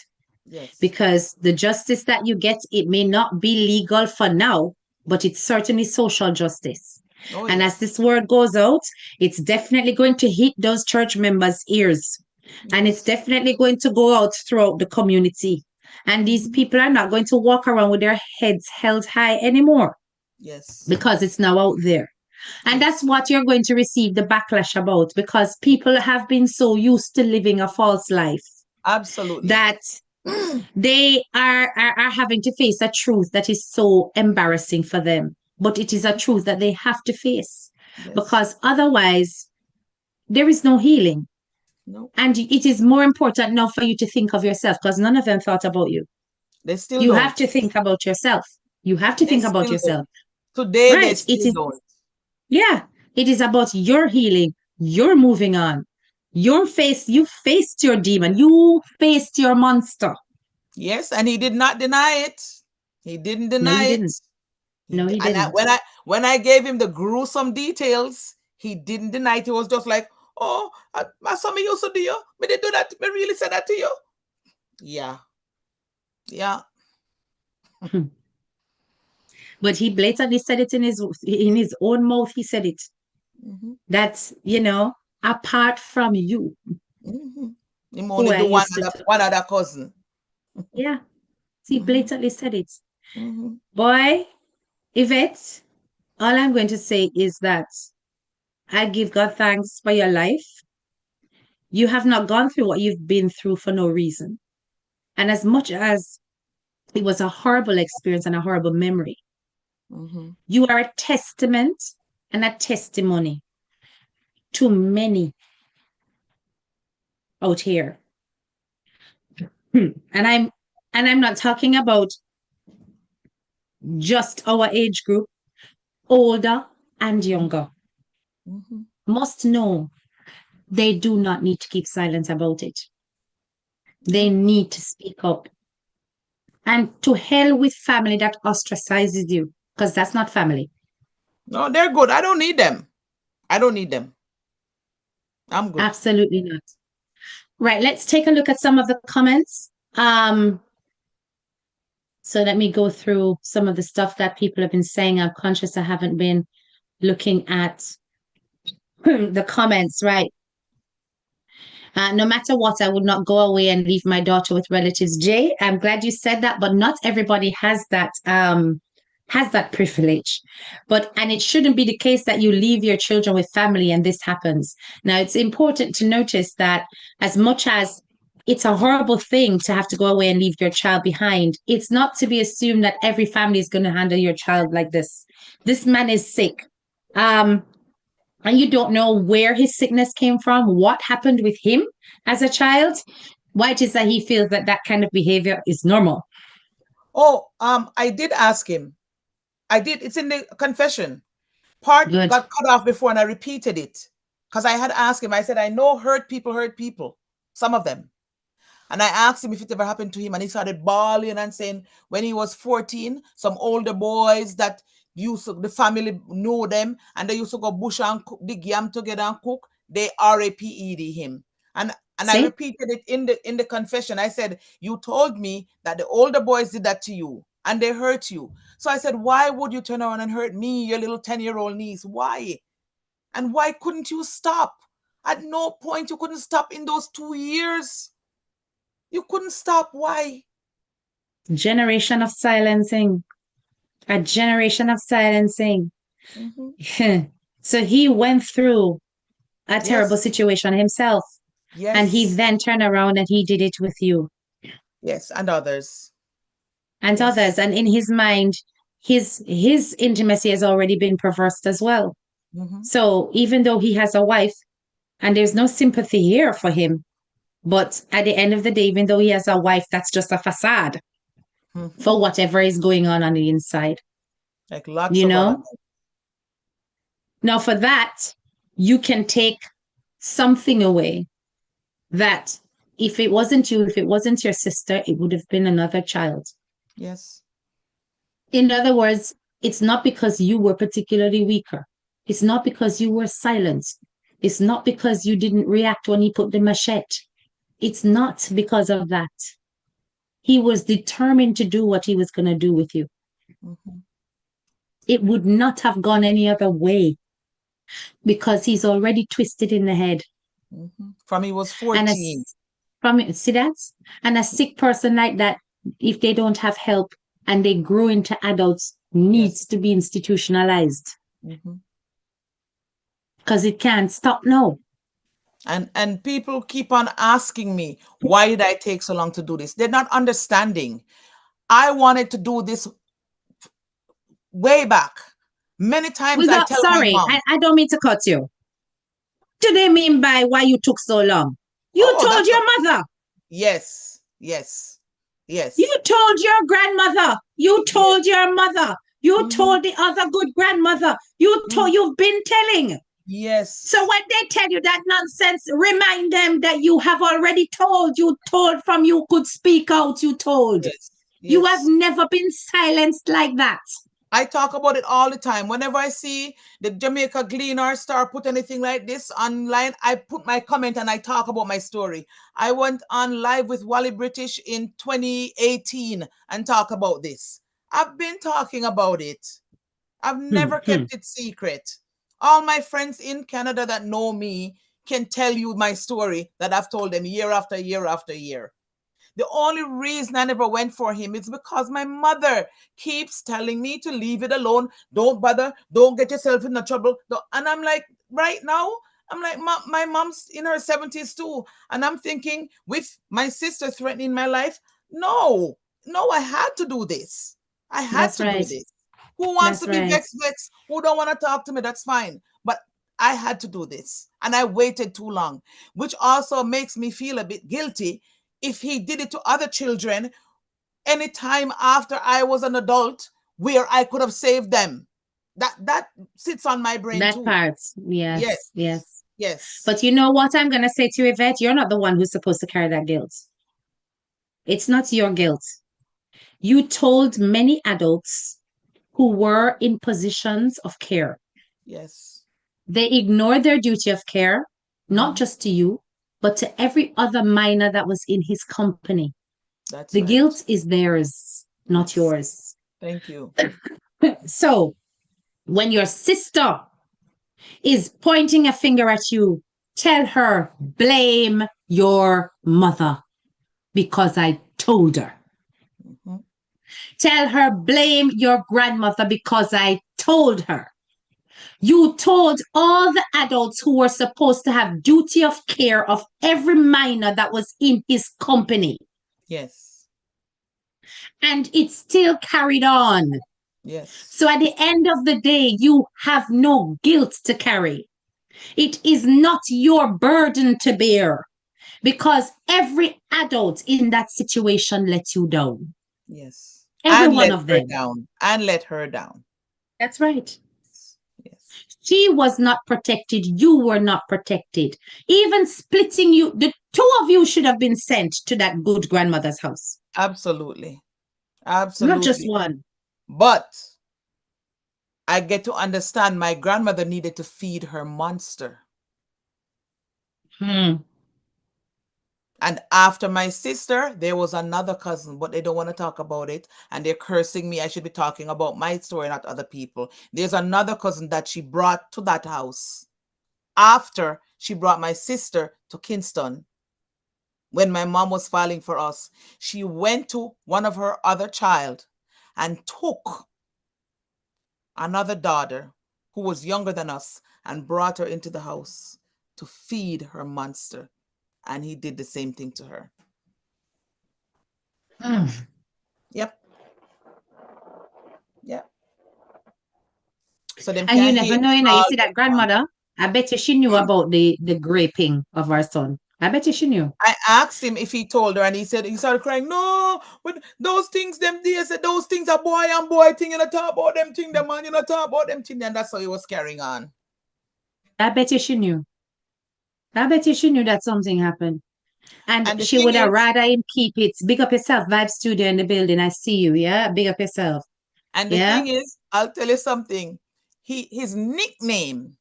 Yes. Because the justice that you get, it may not be legal for now, but it's certainly social justice. Oh, and yes. as this word goes out, it's definitely going to hit those church members' ears. And it's definitely going to go out throughout the community. And these people are not going to walk around with their heads held high anymore. Yes. Because it's now out there. And that's what you're going to receive the backlash about, because people have been so used to living a false life. Absolutely. That they are having to face a truth that is so embarrassing for them. But it is a truth that they have to face. Yes. Because otherwise, there is no healing. No. And it is more important now for you to think of yourself, because none of them thought about you. They still you don't. have to think about yourself. You have to think about yourself. Today, right. They still don't. Yeah. It is about your healing. You're moving on. You faced your demon. You faced your monster. Yes, and he did not deny it. He didn't deny No, he it. didn't. No, he didn't. When I gave him the gruesome details, he didn't deny it. He was just like, "Oh, my son, me used to do you. Me did do that. Me really said that to you." Yeah, yeah. But he blatantly said it in his own mouth. He said it. Mm-hmm. That's, apart from you. Mm-hmm. Him only do one other cousin. Yeah. He blatantly said it. Mm-hmm. Boy, Yvette, all I'm going to say is that I give God thanks for your life. You have not gone through what you've been through for no reason. And as much as it was a horrible experience and a horrible memory, you are a testament and a testimony to many out here. And I'm not talking about just our age group, older and younger. Must know they do not need to keep silent about it. They need to speak up. And to hell with family that ostracizes you, because that's not family. No, they're good. I don't need them. I'm good. Absolutely not. Right, let's take a look at some of the comments. So let me go through some of the stuff that people have been saying. I'm conscious I haven't been looking at the comments, right? No matter what, I would not go away and leave my daughter with relatives. Jay, I'm glad you said that, but not everybody has that privilege. And it shouldn't be the case that you leave your children with family and this happens. Now, it's important to notice that as much as it's a horrible thing to have to go away and leave your child behind, it's not to be assumed that every family is going to handle your child like this. This man is sick. And you don't know where his sickness came from, what happened with him as a child. Why it is that he feels that that kind of behavior is normal? Oh, I did ask him. I did. It's in the confession. Part Good. got cut off before, and I repeated it because I had asked him. I said, I know hurt people, some of them. And I asked him if it ever happened to him, and he started bawling and saying when he was 14, some older boys that used to, the family knew them, and they used to go bush and cook, dig yam together and cook. They RAPED him, and I See? repeated it in the confession. I said, you told me that the older boys did that to you and they hurt you. So I said, why would you turn around and hurt me, your little 10-year-old niece? Why? And why couldn't you stop? At no point you couldn't stop in those 2 years. You couldn't stop. Why? Generation of silencing. A generation of silencing. Mm-hmm. So he went through a terrible Yes. situation himself. Yes. And he then turned around and he did it with you. Yes, and others. And Yes. others. And in his mind, his intimacy has already been perversed as well. Mm-hmm. So even though he has a wife, and there's no sympathy here for him, but at the end of the day, even though he has a wife, that's just a facade for whatever is going on the inside. Like lots You of other. know? Now, for that, you can take something away that if it wasn't you, if it wasn't your sister, it would have been another child. Yes. In other words, it's not because you were particularly weaker. It's not because you were silent. It's not because you didn't react when he put the machete. It's not because of that. He was determined to do what he was going to do with you. Mm-hmm. It would not have gone any other way because he's already twisted in the head. Mm-hmm. From he was 14. See that? And a sick person like that, if they don't have help and they grow into adults, needs to be institutionalized. Because it can't stop now. And people keep on asking me, why did I take so long to do this? They're not understanding. I wanted to do this way back. Many times I tell my mom. I don't mean to cut you. What do they mean by why you took so long? You told your mother. Yes, yes, yes. You told your grandmother. You told your mother. You told the other good grandmother. You've been telling. Yes. So when they tell you that nonsense, remind them that you have already told. You told from you could speak out. You told. Yes. You have never been silenced like that. I talk about it all the time. Whenever I see the Jamaica Gleaner Star put anything like this online, I put my comment and I talk about my story. I went on live with Wally British in 2018 and talk about this. I've been talking about it. I've never kept it secret. All my friends in Canada that know me can tell you my story that I've told them year after year after year. The only reason I never went for him is because my mother keeps telling me to leave it alone. Don't bother. Don't get yourself into trouble. And I'm like, right now, I'm like, my mom's in her 70s too. And I'm thinking, with my sister threatening my life, no, I had to do this. I had to do this. Who wants to be vexed? Who don't want to talk to me? That's fine. But I had to do this. And I waited too long, which also makes me feel a bit guilty if he did it to other children anytime after I was an adult where I could have saved them. That sits on my brain too. That part. Yes. But you know what I'm going to say to you, Yvette? You're not the one who's supposed to carry that guilt. It's not your guilt. You told many adults who were in positions of care. Yes. They ignored their duty of care, not just to you, but to every other minor that was in his company. The guilt is theirs, not yours. Thank you. So, when your sister is pointing a finger at you, tell her, blame your mother because I told her. Tell her, blame your grandmother because I told her. You told all the adults who were supposed to have duty of care of every minor that was in his company. Yes. And it still carried on. Yes. So at the end of the day, you have no guilt to carry. It is not your burden to bear. because every adult in that situation lets you down. Yes. Every And one let of her them. down. And let her down. That's right. Yes. She was not protected. You were not protected. Even splitting you, the two of you should have been sent to that good grandmother's house, Absolutely. not just Absolutely. one. But I get to understand my grandmother needed to feed her monster. Hmm. And after my sister, there was another cousin, but they don't want to talk about it. And they're cursing me. I should be talking about my story, not other people. There's another cousin that she brought to that house after she brought my sister to Kingston. When my mom was filing for us, she went to one of her other child and took another daughter who was younger than us and brought her into the house to feed her monster. And he did the same thing to her. Hmm. Yep. Yep. So them And you can't never hate know, me you know, you all see they that want. grandmother, I bet you she knew about the raping of her son. I bet you she knew. I asked him if he told her, and he said he started crying. No, but those things, them they said those things are boy and boy thing, you know, talk about them thing, them man, you know, talk about them thing, and that's how he was carrying on. I bet you she knew. I bet you she knew that something happened. And And the she thing would have is, rather him keep it. Big up yourself, Vibe Studio in the building. I see you. Yeah. Big up yourself. Yeah. I'll tell you something. His nickname,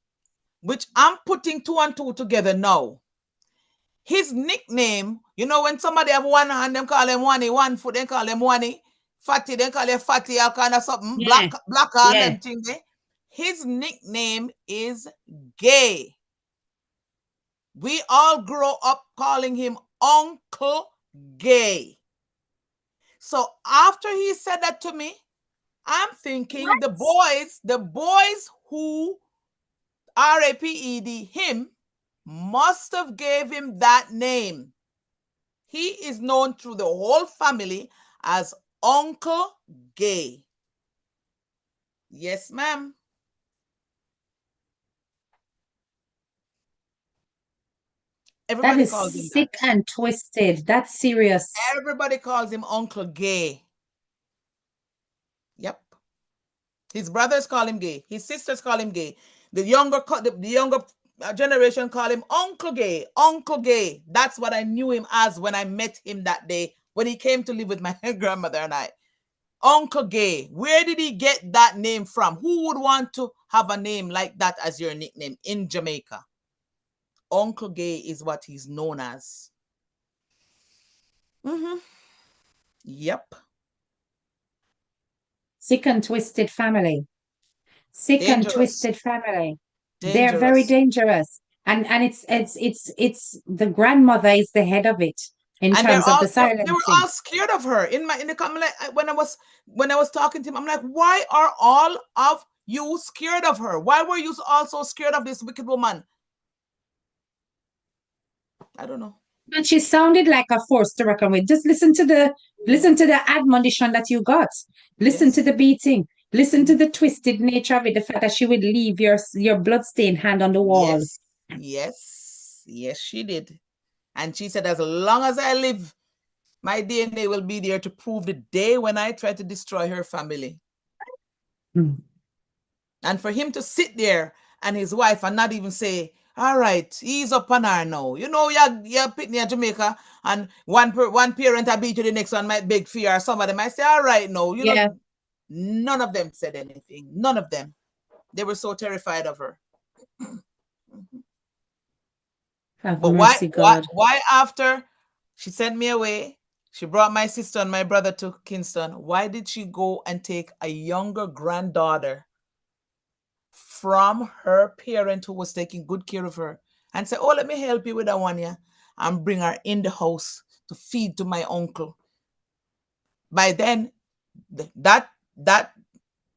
which I'm putting two and two together now. His nickname, you know, when somebody have one hand, them call him Wani, one foot, they call him Wani. Fatty, they call him Fatty, all kind of something. Yeah. Black hand, Yeah. them thing there. His nickname is Gay. We all grow up calling him Uncle Gay. So after he said that to me, I'm thinking the boys who RAPED him must have gave him that name. He is known through the whole family as Uncle Gay. Yes, ma'am. That Everybody is calls him that. sick and twisted. That's serious. Everybody calls him Uncle Gay. Yep. His brothers call him Gay. His sisters call him Gay. The younger generation call him Uncle Gay. Uncle Gay. That's what I knew him as when I met him that day when he came to live with my grandmother and I. Uncle Gay. Where did he get that name from? Who would want to have a name like that as your nickname in Jamaica? Uncle Gay is what he's known as. Mm-hmm. Yep. Sick and twisted family. Sick and Dangerous. twisted family. They're very Dangerous. dangerous. And it's the grandmother is the head of it in And they're terms of all the they were silencing. all scared of her. In the comment, like, when I was talking to him, I'm like, why are all of you scared of her? Why were you also scared of this wicked woman? I don't know. And she sounded like a force to reckon with. Just listen to the admonition that you got. Listen to Yes. the beating. Listen to the twisted nature of it. The fact that she would leave your bloodstained hand on the wall. Yes. Yes. Yes, she did. And she said, as long as I live, my DNA will be there to prove the day when I try to destroy her family. Hmm. And for him to sit there and his wife and not even say, all right, ease up on her now. You know, you're picking in Jamaica and one parent I beat you, the next one might beg for you, or somebody might say, all right, no. You Yeah. know, none of them said anything. None of them. They were so terrified of her. Have But mercy, God. why after she sent me away, she brought my sister and my brother to Kingston, why did she go and take a younger granddaughter from her parent who was taking good care of her and say, oh, let me help you with that one, yeah, and bring her in the house to feed to my uncle? By then, that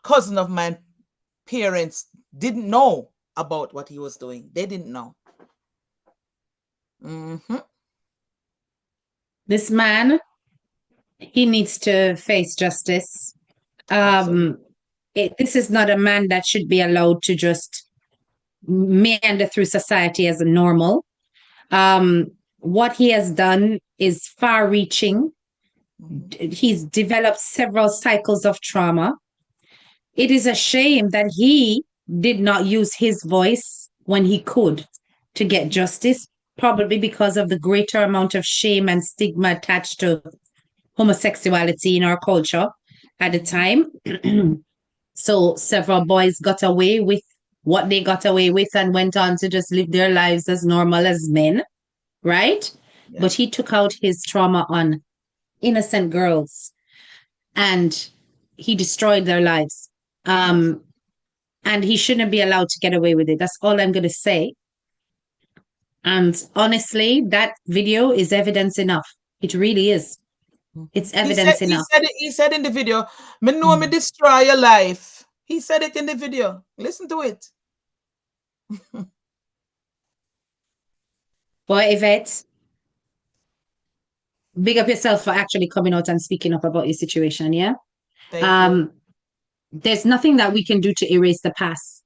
cousin of mine parents didn't know about what he was doing. They didn't know. Mm-hmm. This man, he needs to face justice. Absolutely. This is not a man that should be allowed to just meander through society as a normal. Um, what he has done is far reaching. He's developed several cycles of trauma. It is a shame that he did not use his voice when he could to get justice, probably because of the greater amount of shame and stigma attached to homosexuality in our culture at the time. So several boys got away with what they got away with and went on to just live their lives as normal as men, right? Yeah. But he took out his trauma on innocent girls and he destroyed their lives. And he shouldn't be allowed to get away with it. That's all I'm going to say. And honestly, that video is evidence enough. It really is. It's evidence enough. He said in the video, me know me destroy your life. He said it in the video. Listen to it. Boy, Yvette, big up yourself for actually coming out and speaking up about your situation, yeah? Thank you. There's nothing that we can do to erase the past,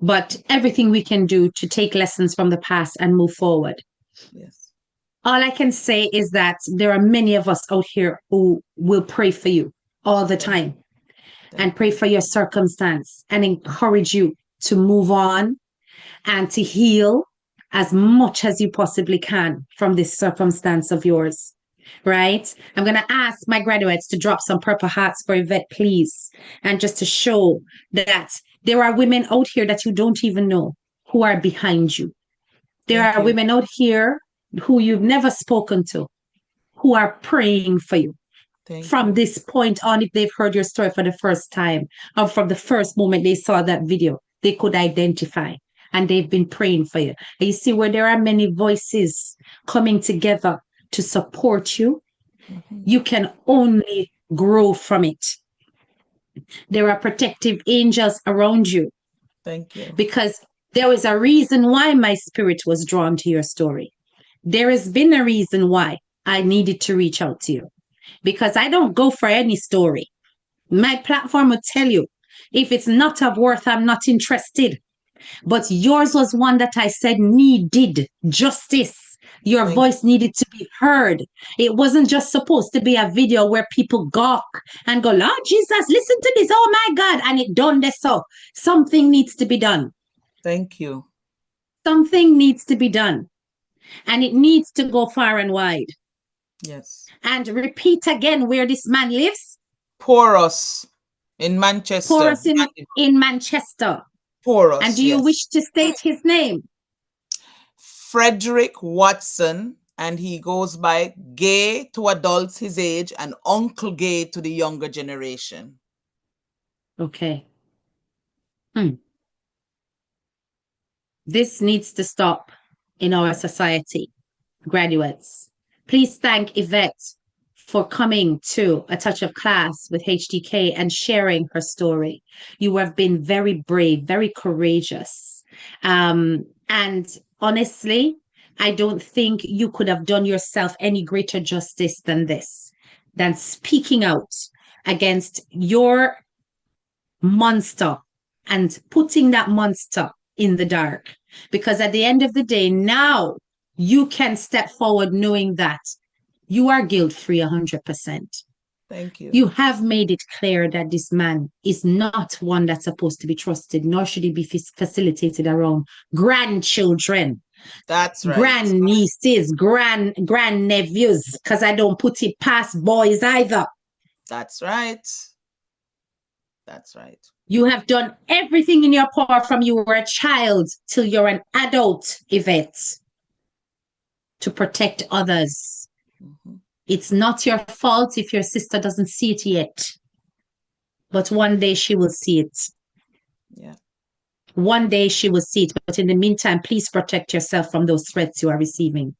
but everything we can do to take lessons from the past and move forward. Yes. All I can say is that there are many of us out here who will pray for you all the time and pray for your circumstance and encourage you to move on and to heal as much as you possibly can from this circumstance of yours, right? I'm going to ask my graduates to drop some purple hearts for Yvette, please, and just to show that there are women out here that you don't even know who are behind you. There are women out here who you've never spoken to, who are praying for you. From this point on, if they've heard your story for the first time, or from the first moment they saw that video, they could identify, and they've been praying for you. And you see where there are many voices coming together to support you, you can only grow from it. There are protective angels around you. Thank you. Because there was a reason why my spirit was drawn to your story. There has been a reason why I needed to reach out to you. Because I don't go for any story. My platform will tell you, if it's not of worth, I'm not interested. But yours was one that I said needed justice. Your voice needed to be heard. It wasn't just supposed to be a video where people gawk and go, Lord Jesus, listen to this. Oh my God. And it done this. So something needs to be done. Thank you. Something needs to be done. And it needs to go far and wide. Yes. And repeat again where this man lives. Porus in Manchester. Porus in Manchester. Porus. And do you wish to state his name? Frederick Watson, and he goes by Gay to adults his age and Uncle Gay to the younger generation. Okay. This needs to stop in our society. Graduates, please thank Yvette for coming to A Touch of Class with HDK and sharing her story. You have been very brave, very courageous. And honestly, I don't think you could have done yourself any greater justice than this, than speaking out against your monster and putting that monster in the dark. Because at the end of the day, now you can step forward knowing that you are guilt-free 100%. Thank you. You have made it clear that this man is not one that's supposed to be trusted, nor should he be facilitated around grandchildren. That's right. Grandnieces, grandnephews, because I don't put it past boys either. That's right. That's right. You have done everything in your power from you were a child till you're an adult, Yvette, to protect others. It's not your fault if your sister doesn't see it yet. But one day she will see it. Yeah. One day she will see it. But in the meantime, please protect yourself from those threats you are receiving.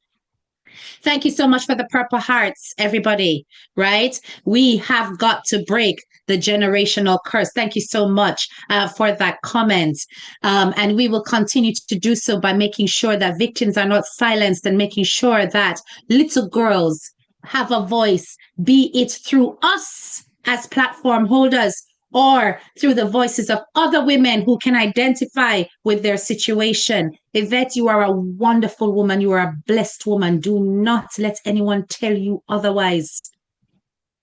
Thank you so much for the purple hearts, everybody, right? We have got to break the generational curse. Thank you so much for that comment. And we will continue to do so by making sure that victims are not silenced and making sure that little girls have a voice, be it through us as platform holders or through the voices of other women who can identify with their situation. Yvette, you are a wonderful woman. You are a blessed woman. Do not let anyone tell you otherwise.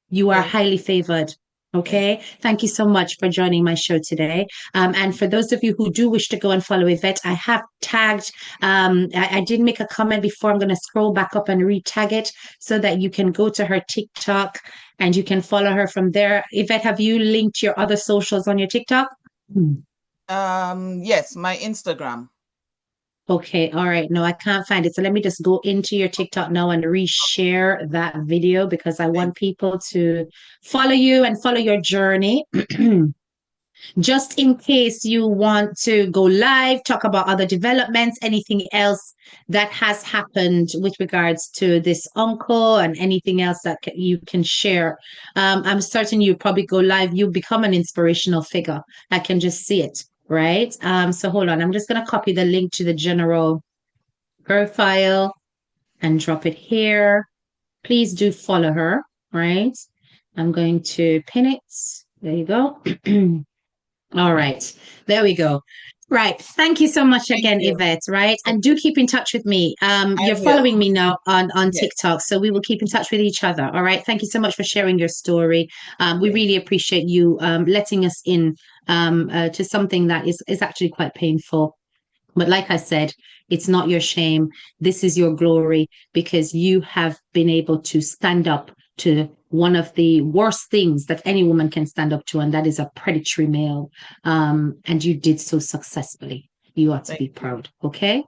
You are highly favored. Okay. Thank you so much for joining my show today. And for those of you who do wish to go and follow Yvette, I have tagged, I did make a comment before. I'm going to scroll back up and re-tag it so that you can go to her TikTok and you can follow her from there. Yvette, have you linked your other socials on your TikTok? Yes, my Instagram. Okay, all right. No, I can't find it. So let me just go into your TikTok now and reshare that video because I want people to follow you and follow your journey. Just in case you want to go live, talk about other developments, anything else that has happened with regards to this uncle and anything else that you can share. I'm certain you probably go live. You become an inspirational figure. I can just see it, right? So hold on. I'm just going to copy the link to the general profile and drop it here. Please do follow her, right? I'm going to pin it. There you go. All right. There we go. Right. Thank you so much again, Yvette, right? And do keep in touch with me. You're following me now on TikTok, so we will keep in touch with each other. All right. Thank you so much for sharing your story. We really appreciate you letting us in to something that is actually quite painful. But like I said, it's not your shame. This is your glory because you have been able to stand up to one of the worst things that any woman can stand up to, and that is a predatory male. And you did so successfully. You ought to be proud. Okay.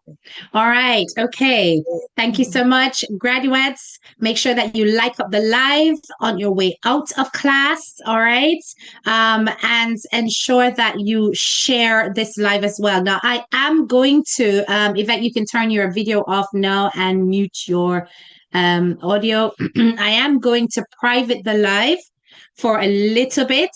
All right. Okay. Thank you so much. Graduates, make sure that you like up the live on your way out of class. All right. And ensure that you share this live as well. Now, I am going to, Yvette, you can turn your video off now and mute your audio. I am going to private the live for a little bit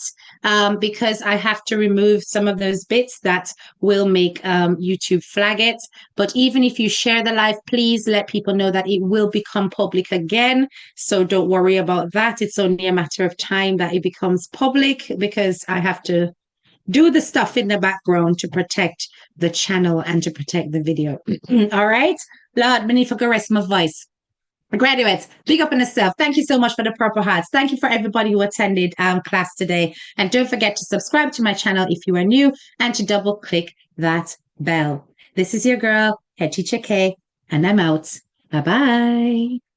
because I have to remove some of those bits that will make YouTube flag it. But even if you share the live, please let people know that it will become public again. So don't worry about that. It's only a matter of time that it becomes public because I have to do the stuff in the background to protect the channel and to protect the video. All right. Lord, beneath a rest my voice. Graduates, big up on yourself. Thank you so much for the purple hearts. Thank you for everybody who attended class today. And don't forget to subscribe to my channel if you are new and to double click that bell. This is your girl, Head Teacher K, and I'm out. Bye-bye.